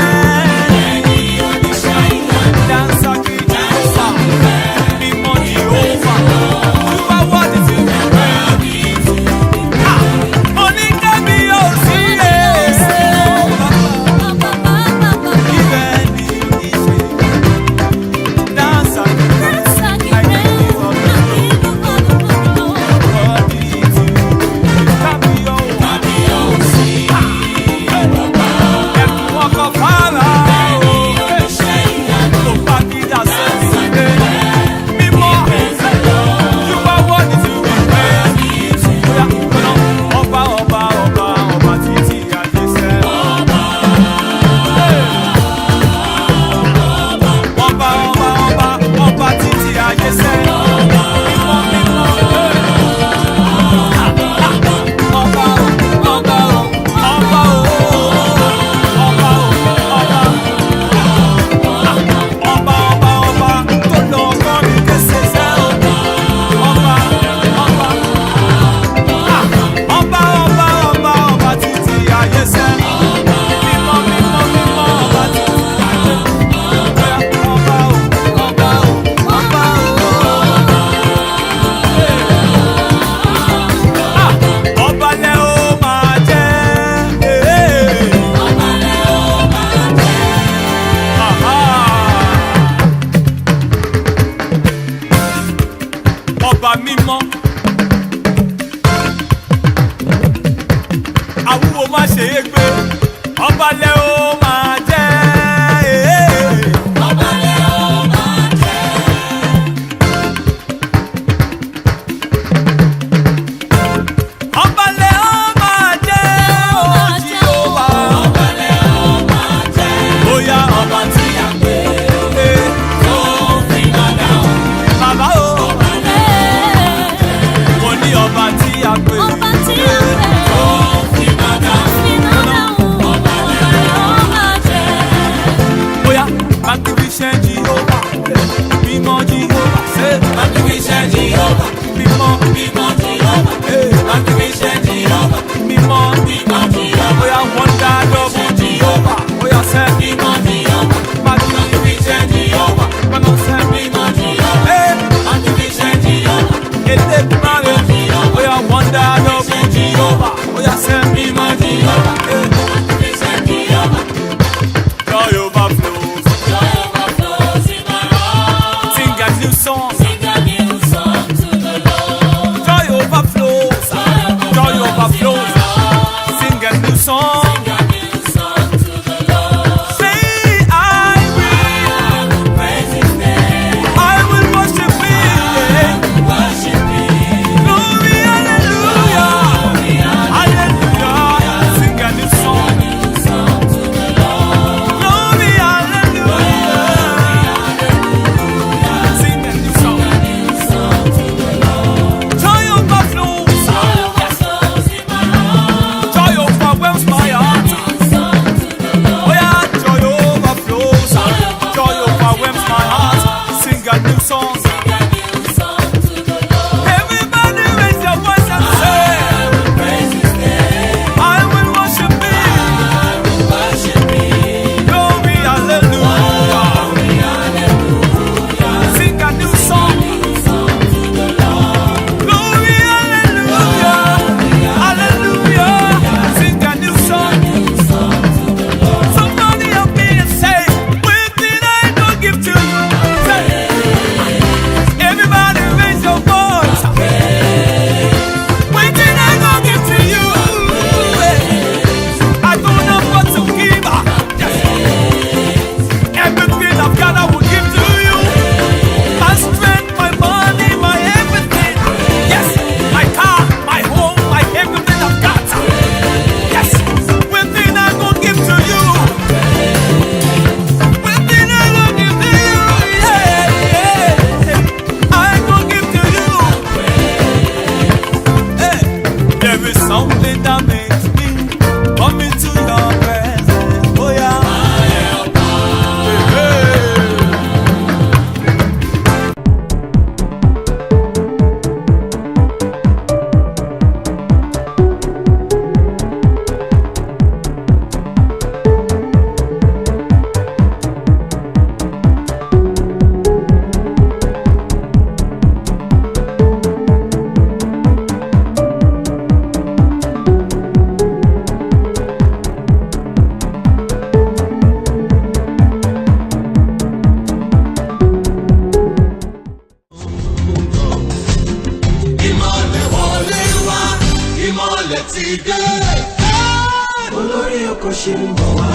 ń bọ̀ wá,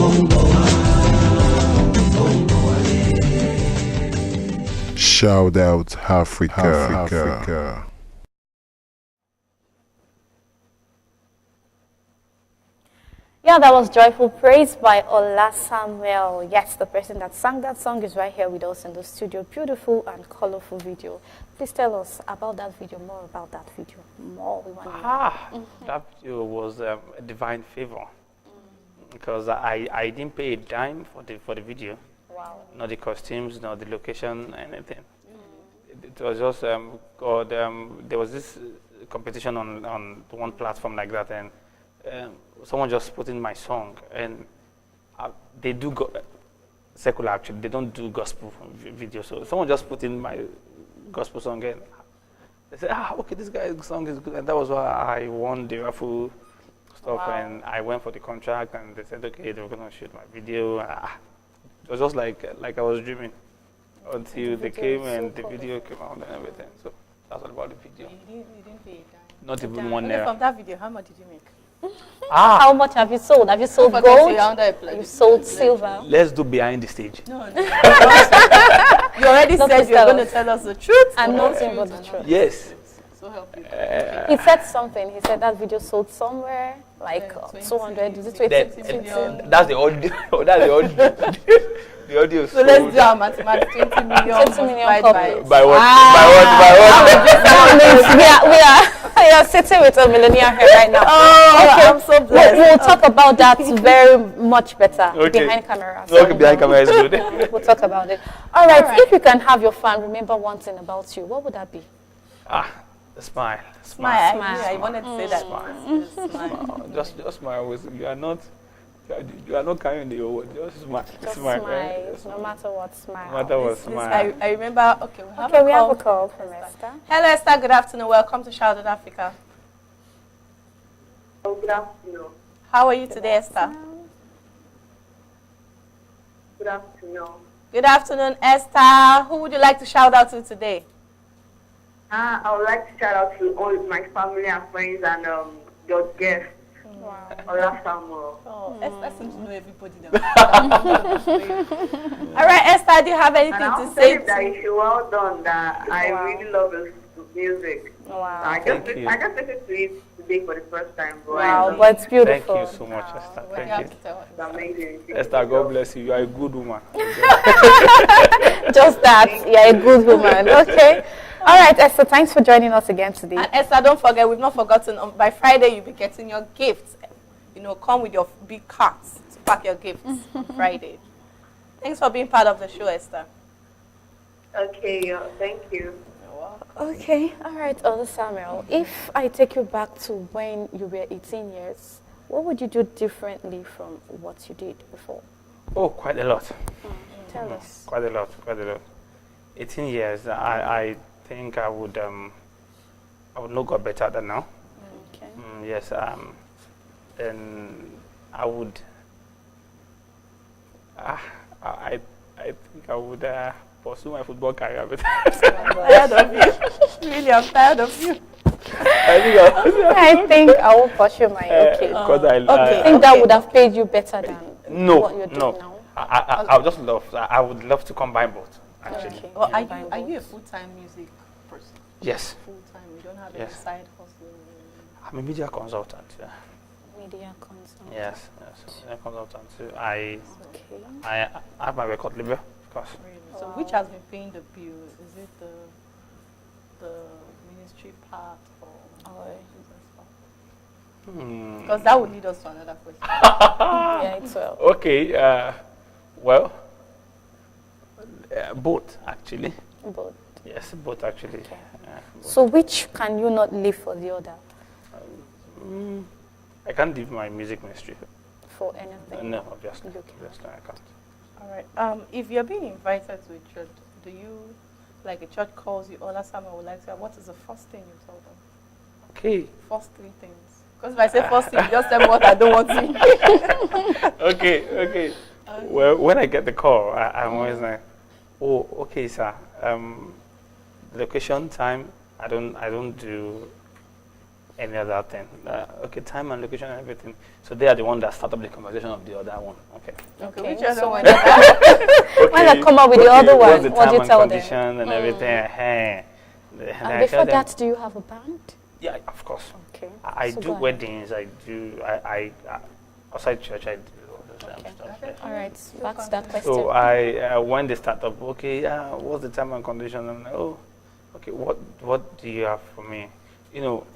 ó ń bọ̀ wá, ó ń bọ̀ wálé. Shout out Africa. Yeah, that was Joyful Praise by Ola Samuel. Yes, the person that sang that song is right here with us in the studio. Beautiful and colorful video. Please tell us about that video, more about that video. More, we want to know. That video was a divine favor because I didn't pay a dime for the video. Wow. Not the costumes, not the location, anything. It was just God. There was this competition on one platform like that, and someone just put in my song, and they do secular actually. They don't do gospel videos, so someone just put in my gospel song, and they said, okay, this guy's song is good, and that was why I won the raffle stuff, and I went for the contract, and they said, okay, they were gonna shoot my video. It was just like I was dreaming until they came and the video came out and everything. So that's all about the video. You didn't pay a dime. Not even one Only naira. from that video, how much did you make? How much have you sold? Have you sold Forget gold? to you're under a pledge. You've sold silver? Let's do behind the stage. No. You already Not said to you're tell going to us. tell us the truth. And Not nothing the but truth the truth. Yes. So help you. He said something. He said that video sold somewhere like 20, 200. Is it 20? That's the audio. That's the audio. The audio. So let's do our mathematics. 20 million. 20 million multiplied copies. By what? We are sitting with a millionaire here right now. Oh, I'm so blessed. We'll talk about that very much better Okay. behind camera. Okay, behind camera is good. We'll talk about it. All right. If you can have your fan remember one thing about you, what would that be? Smile. Smile. Smile. I wanted to say that. Smile. Just smile. You are not carrying the whole world. Just smile. Just Smile. smile. Right? No matter what, smile. No matter what, smile. I remember. Okay, we have We have a call from Esther. Hello, Esther. Good afternoon. Welcome to Shout Out Africa. Oh, good afternoon. How are you today, Esther? Good afternoon. Good afternoon, Esther. Who would you like to shout out to today? I would like to shout out to all my family and friends and your guests, Ola Samuel. Oh, Esther seems to know everybody now. All right, Esther, do you have anything And to I'll say? tell you that it's well done, that I really love his music. Wow. I just listened to it today for the first time. But Wow, but it's Thank beautiful. you so much, Esther. What do you Thank have you. to tell us? it's amazing. Esther, God bless you. You are a good woman. Just that. You're a good woman. Okay. All right, Esther, thanks for joining us again today. And Esther, don't forget, we've not forgotten, by Friday you'll be getting your gifts. Come with your big carts to pack your gifts on Friday. Thanks for being part of the show, Esther. Okay, thank you. Okay. All right, Ola Samuel. If I take you back to when you were 18 years, what would you do differently from what you did before? Oh, quite a lot. Tell us. Quite a lot. 18 years. I think I would know God better than now. Okay. Yes. And I would. I think I would pursue my football career. But I'm tired of you. Really, I'm tired of you. I think I will pursue my okay. I think that would have paid you better than what you're doing now. I would just love. I would love to combine both. Actually. Okay. Well, are you a full-time music person? Yes. Full-time. You don't have Yes. any side hustle. I'm a media consultant. Media consultant. Yes. Media consultant. So I Okay. have my record label, of course. So which has been paying the bill? Is it the ministry part or because that would lead us to another question. Yeah, it's well. Okay. Well, both actually. But Yes, both actually. so which can you not live for the other? I can't leave my music ministry. For anything? No, obviously. You can. Obviously, I can't. All right. If you're being invited to a church, do you, like a church calls you, Ola Samuel would like to, what is the first thing you tell them? Okay. First three things. Because if I say first thing, you just tell me what I don't want to hear. Okay. Well, when I get the call, I'm always like, oh, okay, sir. Location, time. I don't do any other thing. Okay, time and location and everything. So they are the one that start up the conversation of the other one. Okay. Okay, which other one? When I come up with the other what's one, the what do time you and tell them? condition and everything? And I before tell them, that, do you have a band? yeah, of course. Okay. I So do go ahead. weddings. I outside church. I do all those stuff. Yeah. All right, back to that question. So when they start up, okay, what's the time and condition? I'm like, oh, okay, what do you have for me? You know,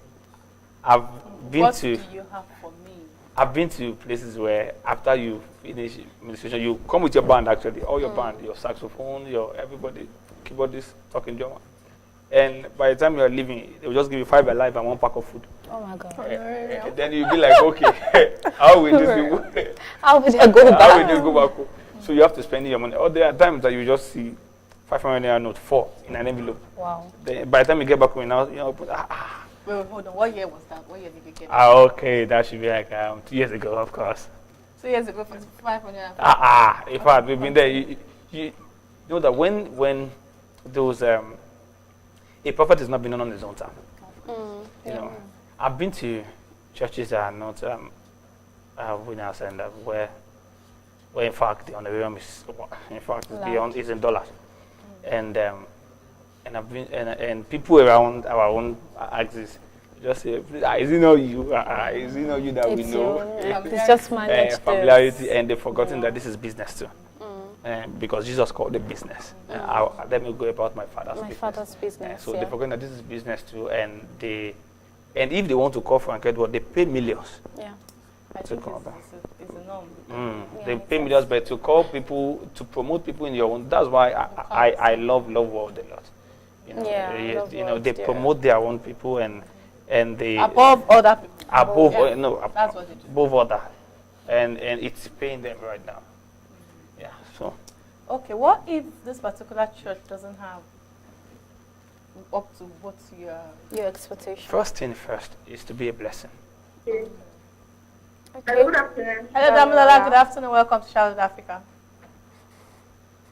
I've been What to do you have for me? I've been to places where after you finish administration, you come with your band actually, all your band, your saxophone, your everybody, keyboardist, talking drummer. And by the time you're leaving, they'll just give you 5 alive and 1 pack of food. Oh my God. And then you'll be like, okay, how will this people? How would I go How back? will this go back home? So you have to spend your money. Or there are times that you just see 500 naira note, 4 in an envelope. Wow. Then by the time you get back home, put, Wait, hold on. What year was that? What year did you get it? okay, that should be like 2 years ago, of course. 2 years ago, for 500. In fact, we've been there. You know that when those a prophet is not being known on his own time. You know, I've been to churches that are not winners and where in fact the honorarium is beyond is in dollars, and I've been and people around our own axis just say, is it not you? Is it not you that we It's know? It's just managed Familiarity, and they've forgotten that this is business too. Because Jesus called it business. Let me go about my father's business. My father's business. So they forget that this is business too, and if they want to call for and get what, they pay millions. Yeah. I To think call them. it's a norm. They pay millions, but to call people, to promote people in your own, that's why I love World a lot. You know, Yeah, Love you know, World, they yeah. promote their own people and they Above other people. above That's what they do. above other, and it's paying them right now. Yeah. So. Okay, what if this particular church doesn't have up to what Your expectation. First thing first is to be a blessing. Yes. Okay. Good afternoon. Hello, Damilola. Good afternoon. Welcome to Charlotte, Africa.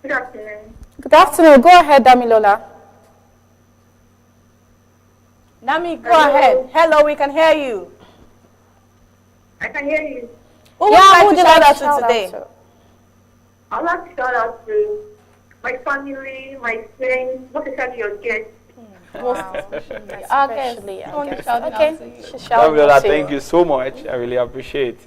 Good afternoon. Good afternoon. Go ahead, Damilola. Nami, go Hello. ahead. Hello, we can hear you. I can hear you. Who Who would would you you like like to shout out to today? to? I'd like to shout out to my family, my friends, not especially your guests. Most especially our guests. Especially our Someone guests. shouting Okay. out to you. She shouted Damilola, to thank you so much. I really appreciate.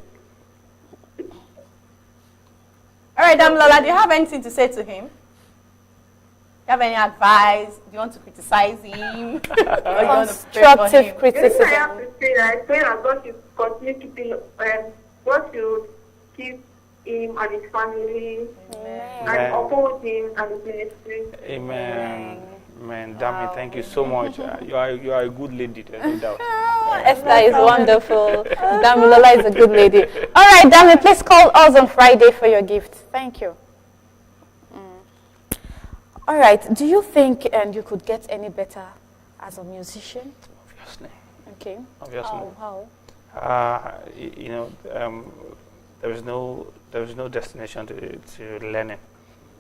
All right, Damilola, do you have anything to say to him? Do you have any advice? Do you want to criticize him? Or do you want to pray for constructive him? Yes, I have criticism. to say that I pray that God should continue keeping, God should keep him and his family Amen. and uphold him and his ministry. Amen. Man, Dami, thank you so much. You are a good lady, there's no doubt. Esther is wonderful. Damilola is a good lady. All right, Dami, please call us on Friday for your gift. Thank you. All right, do you think you could get any better as a musician? Obviously. Okay. Obviously. How? You know, there is no destination to learning.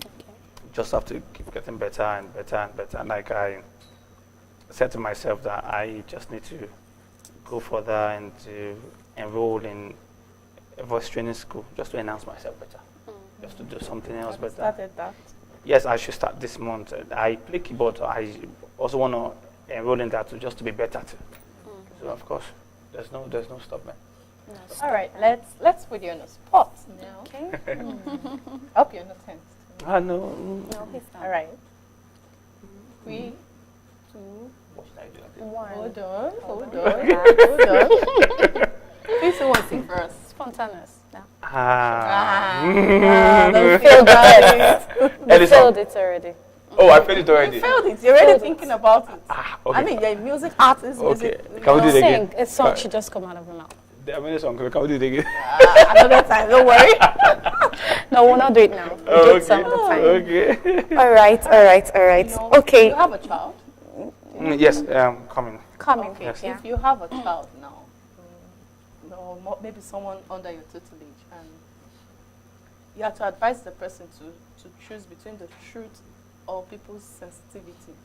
Okay. Just have to keep getting better and better and better. Like I said to myself that I just need to go further and to enroll in a voice training school just to enhance myself better, just to do something else better. Started that. Yes, I should start this month. I play keyboard. I also want to enroll in that too, just to be better too. So of course, there's no stopping. All right, let's put you on the spot now. Okay. Hope you're not tense. No. No, he's not. All right. 3, 2, What should I do? One. hold on. Hold Hold on. 3, 2, 1, sing first. Spontaneous. No. Don't Failed it. You Edison. failed it already. Oh, I failed it already. You failed it. You're already Failed it. thinking about it. Okay. I mean, you're a music artist. Okay. Music, Can we do it Sing. again? A song should just come out of your mouth. There are many songs. Can we do it again? Another time, don't worry. No, we'll not do it now. We'll do it some other time. Okay. All right. You know, Okay. You have a child. Yes, coming. Coming. Okay. Yes. Yeah. If you have a child now, or maybe someone under your tutelage, and you have to advise the person to choose between the truth or people's sensitivity.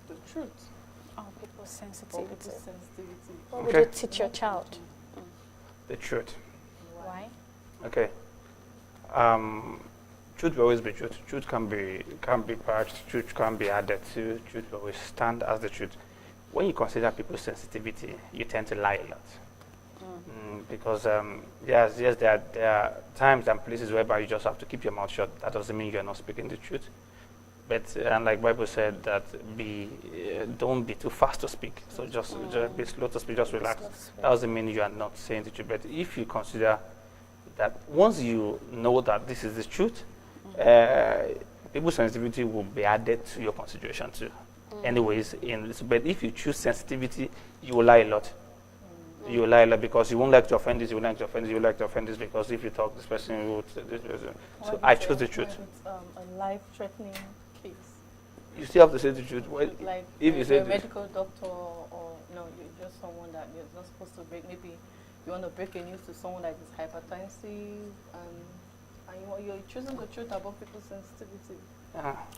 The truth. Oh, people's For sensitivity. people's sensitivity. What would you teach your child? The truth. Why? Okay. Truth will always be truth. Truth can be patched. Truth can be added to. Truth will always stand as the truth. When you consider people's sensitivity, you tend to lie a lot. Because yes, there are times and places whereby you just have to keep your mouth shut. That doesn't mean you're not speaking the truth. But and like Bible said that don't be too fast to speak. So just be slow to speak. Just relax. That doesn't mean you are not saying the truth. But if you consider that once you know that this is the truth, people's sensitivity will be added to your consideration too. Anyways, but if you choose sensitivity, you will lie a lot. You will lie a lot because you won't like to offend this, you won't like to offend this, you will like to offend this because if you talk this person, you would this person. So I chose the truth. It's a life-threatening case. You still have to say the truth. Well, Like if you say you're a the medical doctor or no, you're just someone that you're not supposed to break. Maybe you want to break a news to someone that is hypertensive and you're choosing the truth above people's sensitivity.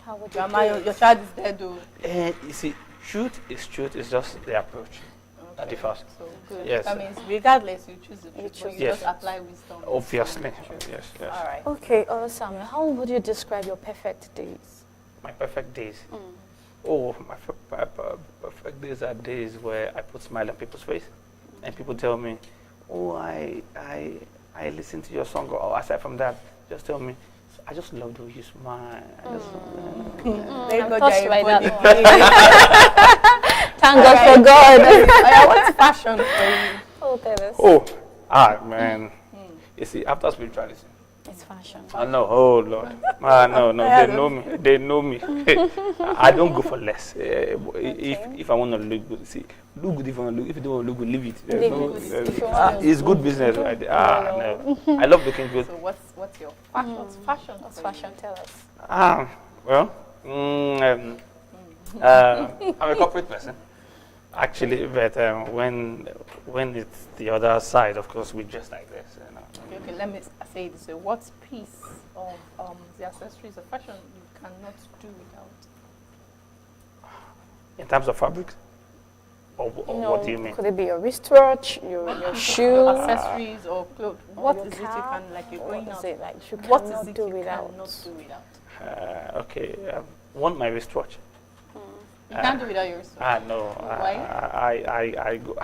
How would Your child is dead though. you see, truth, it's just the approach. That differs. So good. Yes. That means regardless you choose the truth, choose but you Yes. just apply wisdom. Obviously. to the truth. Yes. All right. Okay, Samuel, how would you describe your perfect days? My perfect days. Oh, my perfect days are days where I put smile on people's face, and people tell me, "Oh, I listen to your song." Or aside from that, just tell me, "I just love the way you smile." Thank God touched you're by a that body. Thank God for God. What's fashion for you? Oh, Dennis. Oh, man. You see, after spirituality, It's fashion. I know. Oh Lord, no. They know me. I don't go for less. If I want to look good, see, look good. If you don't want to look good, leave it. Leave it. If you want to It's good business. Right? No. I love looking good. So what's your fashion? What's fashion? What's for you? fashion? Tell us. Well, I'm a corporate person, actually. But when it's the other side, of course, we dress like this. You know. Okay, let me say this way. What piece of the accessories of fashion you cannot do without? In terms of fabrics, or what do you mean? Could it be your wristwatch, your shoe, Accessories or clothes? What your is it you cap? can, like you're going What out? is it like you What cannot is it do you without? cannot do without? Okay, one my wristwatch. You can't do without your wristwatch. No. Why? I go.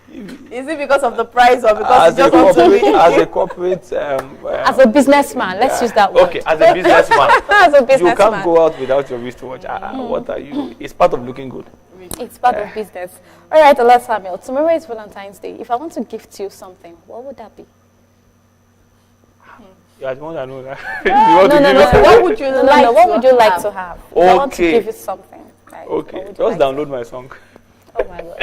Is it because of the price or because As you a just want to corporate, be? as a corporate, As a businessman, let's use that word. okay, as a businessman, As a you businessman, can't go out without your wristwatch. What are you? It's part of looking good. it's part of business. All right, Ola Samuel. Tomorrow is Valentine's Day. If I want to gift you something, what would that be? You are the one that know that. You want to give No. it- What would you like? No, what to would you like have? to have? If I want to Okay. give you something. Like, what Okay, would you just like to download my song. have? Oh my God.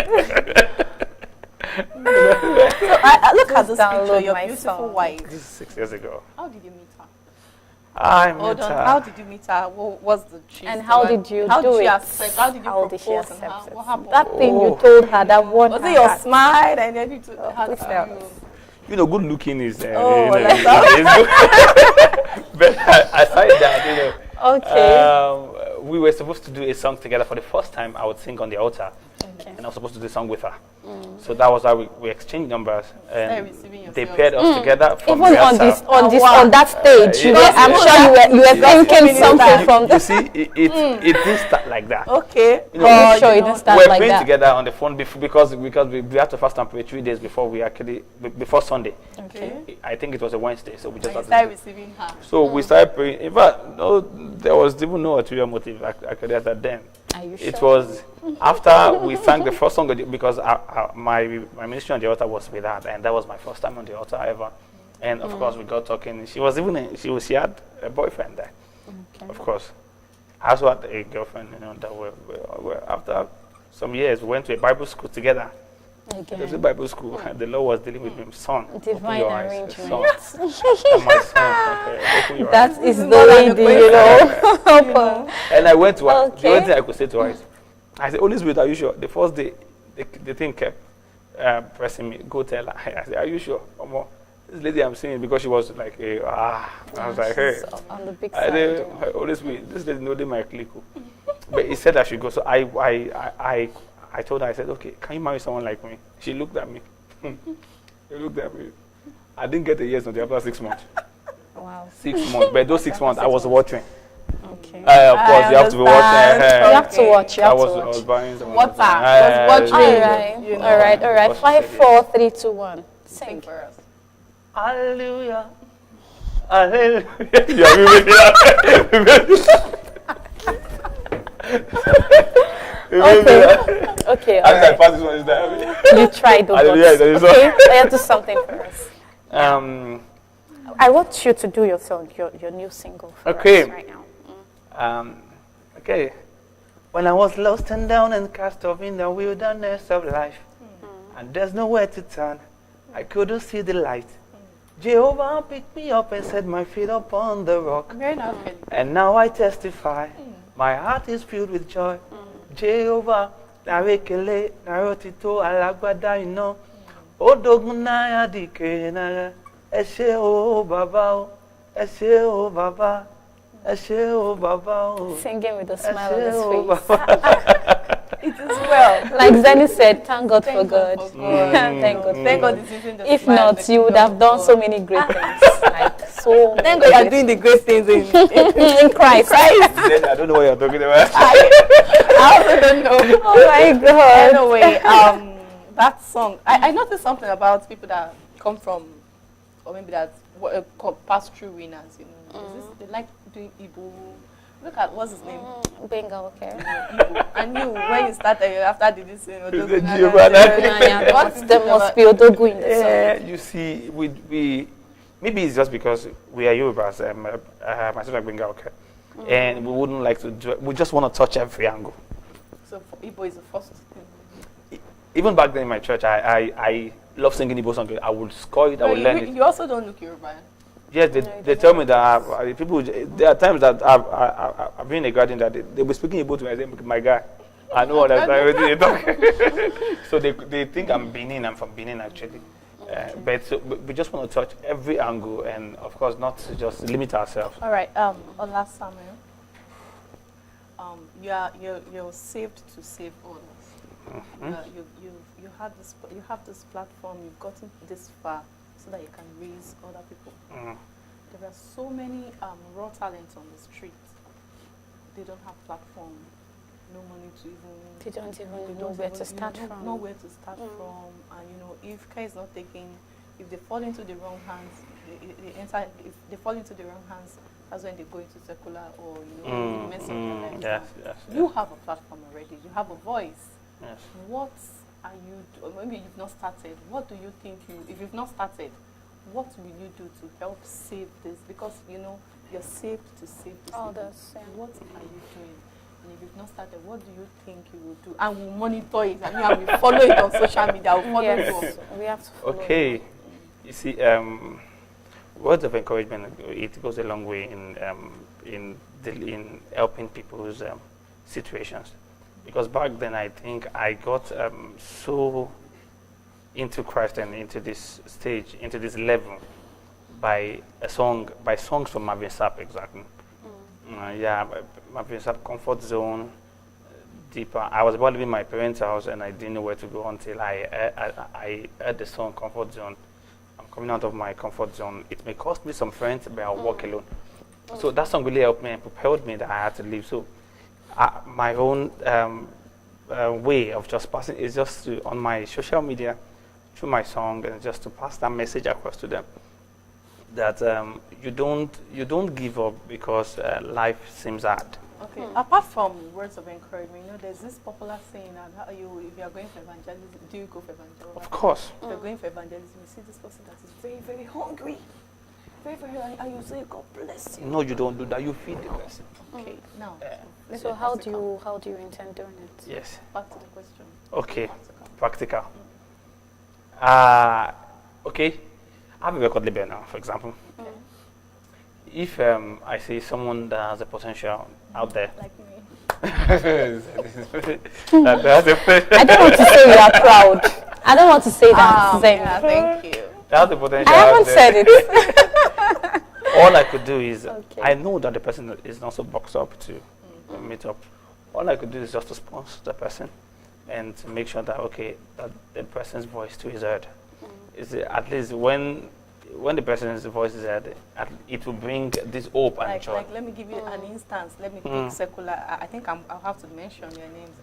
I look at this download picture. Your my beautiful song. wife. This is 6 years ago. How did you meet her? I Hold met on. her. How did you meet her? What was the gist? And how did you How do did she it? accept? How did you How did she propose? And accept it? what happened? That thing you Oh. told her, that one. Was her it your heart. smile and then you took the heart please to tell you? us. You know, good looking is. Oh, you know, like it's good. But aside that, you know. Okay. We were supposed to do a song together for the first time. I would sing on the altar, Okay. and I was supposed to do a song with her. So that was how we exchanged numbers, and receiving they yourself. paired us together. From Even on rehearsal. on that stage, I'm sure you were thinking something from You the. see, it didn't start like that. Okay. You know, Oh, sure, it didn't we start were like praying that. together on the phone because we had to fast and pray 3 days before we actually before Sunday. Okay. I think it was a Wednesday, so we just And you had started to. receiving her. So we started praying. In fact, no, there was even no ulterior motive actually at that then. Are you It sure? was after we sang the first song because my ministry on the altar was with her, and that was my first time on the altar ever. And of course, we got talking. She she had a boyfriend there. Okay. Of course, I also had a girlfriend. You know, that were after some years we went to a Bible school together. It was a Again. Bible school, and the Lord was dealing with me, son. open Divine your eyes, arrangement. son. And my son, okay, open your That eyes. is the lady, you know. And I went to her. The Okay. only thing I could say to her is, I said, Holy Spirit, are you sure? The first day, the thing kept pressing me. Go tell her. I said, are you sure? Omo, this lady I'm seeing, because she was like, I was like, hey. She's on the big I side. said, Holy Spirit, this lady know they my click. But he said I should go. So I told her, I said, okay, can you marry someone like me? She looked at me. She looked at me. I didn't get a yes until after 6 months. Wow. 6 months. But those 6 months, I was watching. Okay. Of course, you have to be watching. You have to watch. You I have to was watch. buying some. Water. Uh, Was watching. All right. You know. All right. All right. 5, 4, 3, 2, 1. Sing Sing. for us. Hallelujah. Hallelujah. You are moving Okay. All As I right. pass this one, is that? You tried the Hallelujah, that is all. Okay. I have to do something for us. I want you to do your song, your new single for Okay. us right now. Okay. When I was lost and down and cast off in the wilderness of life, and there's nowhere to turn, I couldn't see the light. Jehovah picked me up and set my feet upon the rock. Very nice. And now I testify, my heart is filled with joy. Jehovah, narekele, narotito, alagbada ino, odogunaya dike nara, eshe o baba o, eshe o baba, eshe o baba o. Singing with a smile Eshe o on his face. baba. It is well. Like Zenny said, thank God for God. for God. Thank God. Thank God it's using the If smile not, and the you would kingdom have of done God. so many great things. Like so. Thank God you're doing the great things in in Christ. I don't know what you're talking about. I also don't know. Oh my God. Anyway, that song, I noticed something about people that come from, or maybe that pass through winners, you know. Is this, they like doing Igbo. Look at, what's his name? Bingo, okay. Igbo. And you, when you started, after the this, There must be Odogu in the song. You see, we maybe it's just because we are Yorubas, myself like Benga, okay, and we wouldn't like to do it. We just want to touch every angle. So Igbo is the first thing. Even back then in my church, I love singing Igbo songs. I would score it, I would learn it. You also don't look Yoruba. Yes, they tell me that people. There are times that I've been in a garden that they'll be speaking Igbo to me. I say, my guy, I know what they talk. So they think I'm Benin. I'm from Benin actually. But we just want to touch every angle, and of course not to just limit ourselves. All right. Ola Samuel. You're saved to save others. You have this platform. You've gotten this far so that you can raise other people. There are so many raw talents on the street. They don't have platform, no money to even. They don't even know where to start from. Know where to start from, and you know, if care is not taken, if they fall into the wrong hands, if they fall into the wrong hands, that's when they go into secular or mess up their lives. Yes. You have a platform already. You have a voice. Yes. What are you maybe you've not started. What do you think if you've not started, what will you do to help save this? Because you're saved to save this. Others, yeah. What are you doing? And if you've not started, what do you think you will do? And we'll monitor it. And we follow it on social media. We'll follow Yes, it. we have to follow. Okay. You see, words of encouragement, it goes a long way in helping people's situations. Because back then, I think I got so into Christ and into this stage, into this level, by songs from Marvin Sapp, exactly. Marvin Sapp, Comfort Zone, Deeper. I was about to leave my parents' house and I didn't know where to go until I heard the song Comfort Zone. I'm coming out of my comfort zone. It may cost me some friends, but I'll walk alone. So that song really helped me and propelled me that I had to leave. So my own way of just passing is just to, on my social media, through my song, and just to pass that message across to them that you don't give up because life seems hard. Okay. Apart from words of encouragement, there's this popular saying that if you are going for evangelism, do you go for evangelism? Of course. If you're going for evangelism, you see this person that is very, very hungry. Very, very hungry, and you say, God bless you. No, you don't do that. You feed the person. Okay, now. So how do you intend doing it? Yes. Back to the question. Okay. Practical. Okay. I have a record label now, for example. Okay. If I see someone that has a potential out there, Like me. I don't want to say you are proud. I don't want to say that. Zen. Yeah, thank you. that has the potential. I haven't out there. said it. All I could do is, Okay. I know that the person is not so boxed up to meet up. all I could do is just to sponsor the person and to make sure that, okay, that the person's voice too is heard. Is at least when the person's voice is heard, it will bring this hope and joy. Like, let me give you an instance. Let me pick secular. I think I'll have to mention their names.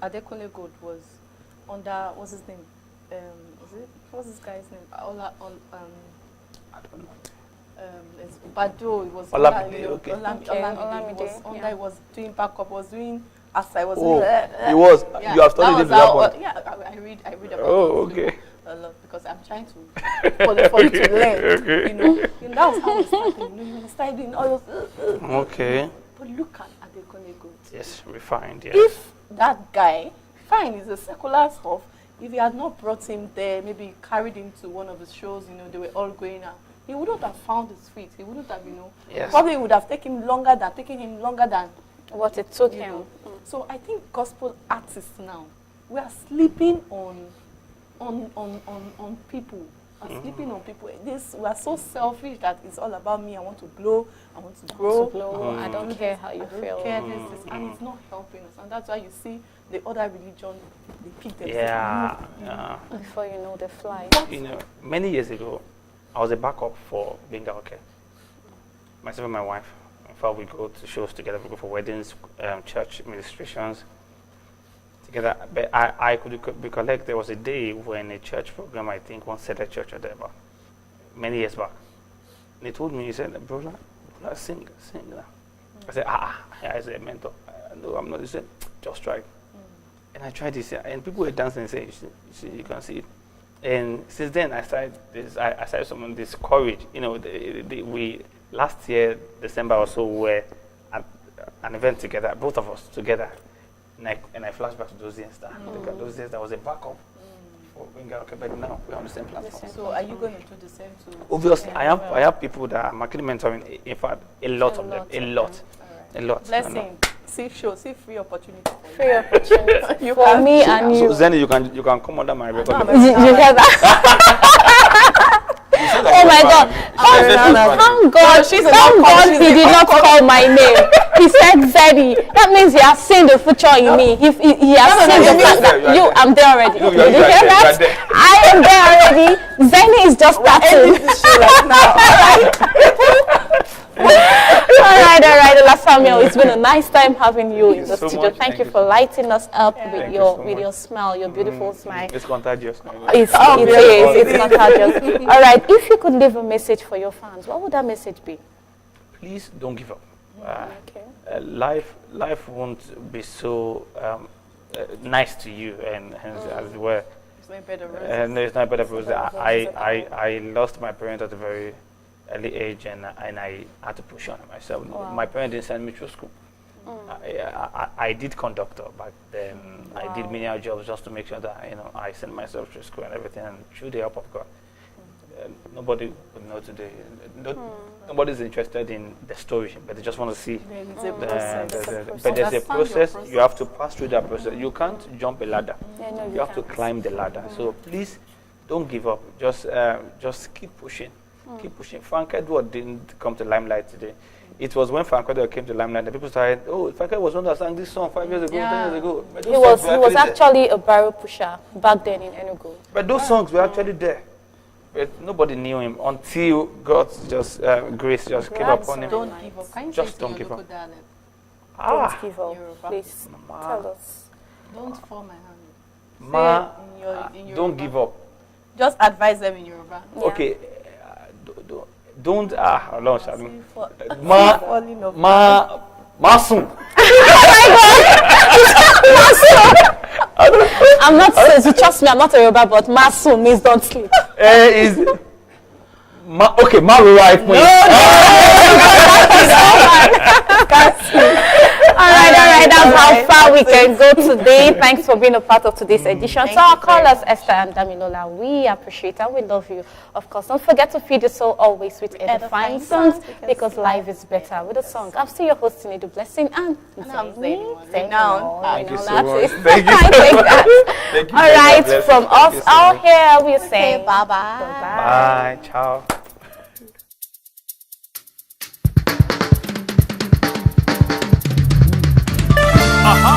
Adekunle Gold was under, what's his name? What's this guy's name? I don't know. It's Bado. It was Olamide, okay. Olamide. He was under. He was doing backup. Was doing as I was. He was. Yeah, You have studied him to that point. Yeah, I read about. Oh, okay. A lot because I'm trying to for you to learn. Okay. You know, that was how we started. You started doing all those. Okay. But look at Adekunle Gold. Yes, refined. Yes. If that guy, fine, he's a secular stuff. If he had not brought him there, maybe carried him to one of his shows, they were all going out, he wouldn't have found his feet. He wouldn't have, Yes. probably would have taken him longer than What it took you him. know. So I think gospel artists now, we are sleeping on people. We are sleeping on people. We are so selfish that it's all about me. I want to blow. I want to grow. I don't care how you feel. This, and it's not helping us. And that's why you see the other religion, they pick themselves. Yeah. Before you know, they fly. Many years ago, I was a backup for Benga Okay. Myself and my wife, before we go to shows together, we go for weddings, church administrations together. But I could recollect there was a day when a church program, I think, once said a church or whatever, many years back. And he told me, he said, brother, sing now. I said, I said, mentor. No, I'm not. He said, just try. And I tried this, and people were dancing and saying, you can see it. And since then, I started summoning this courage. We last year, December or so, were at an event together, both of us together. And I flash back to those days. Those days, there was a backup for Benga Okay, but now we're on the same platform. So are you going to do the same too? Obviously, I have people that I'm actually mentoring. In fact, a lot of them. A lot. Blessing. See free opportunity. Free opportunity for me and you. So Zenny, you can come under my record. You hear that? Oh my God! Thank God! Thank God he did not call my name. He said Zenny. That means he has seen the future in me. He has seen the fact that I'm there already. Did you hear that? I am there already. Zenny is just starting. All right, Ola Samuel. It's been a nice time having you in the studio. Thank you for lighting us up with your smile, your beautiful smile. It's contagious. It is contagious. All right, if you could leave a message for your fans, what would that message be? Please don't give up. Life won't be so nice to you, and as well. And there's no better roses. I lost my parents at a very early age, and I had to push on myself. Wow. My parents didn't send me to school. I did conductor back then. Wow. I did many other jobs just to make sure that I sent myself to school and everything. And through the help of God, nobody would know today. Nobody's interested in the story, but they just want to see. But there's a process. You have to pass through that process. You can't jump a ladder. You have to climb the ladder. So please don't give up. Just keep pushing. Keep pushing. Frank Edward didn't come to limelight today. It was when Frank Edward came to limelight that people started, Frank Edward was one that sang this song 5 years ago, 10 years ago. But he was actually a barrel pusher back then in Enugu. But those songs were actually there. But nobody knew him until God's grace just came upon him. Don't give up. Just don't give up. Don't give up. Please tell us. Don't fall my hand. Don't give up. Just advise them in Yoruba. Yeah. Okay. Don't Masun. I'm not saying, trust me, I'm not a Yoruba, but Masun means don't sleep. Okay, Marura. All right, that's how far we can go today. Thanks for being a part of today's edition. So our callers, Esther and Damilola, we appreciate and we love you. Of course, don't forget to feed your soul always with edifying songs, because life is better with a song. I'm still your host, INEDU Blessing, and Zenny. Thank you so much. Thank you so much. All right, from us all here, we say bye-bye. Bye. Ciao. Aha.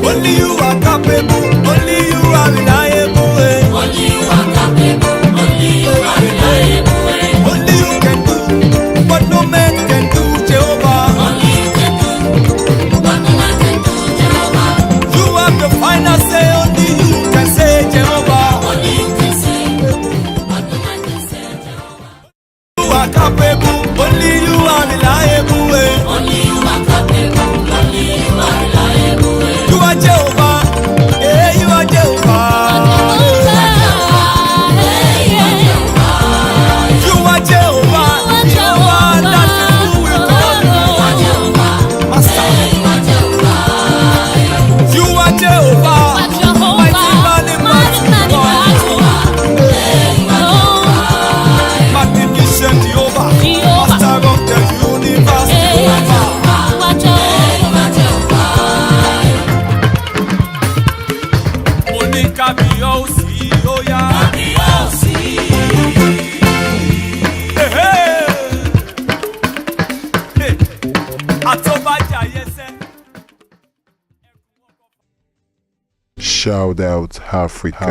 Only you are capable, only you are reliable. Only you are capable, only you are reliable. Only you can do what no man can do, Jehovah. Only you can do what no man can do, Jehovah. You have the final say, only you can say, Jehovah. Only you can say what no man can say, Jehovah. You are capable, only you are reliable. Only you are capable, only you are reliable. You are Jehovah, yeah, you are Jehovah. You are Jehovah, Jehovah, that is who we call you. Master, you are Jehovah, mighty man in battle. Magnificent Jehovah, Master of the universe, Jehovah. Monica Biosi, oh yeah. Hey, hey. Hey. Atobaja, yes, sir. Shout out Africa.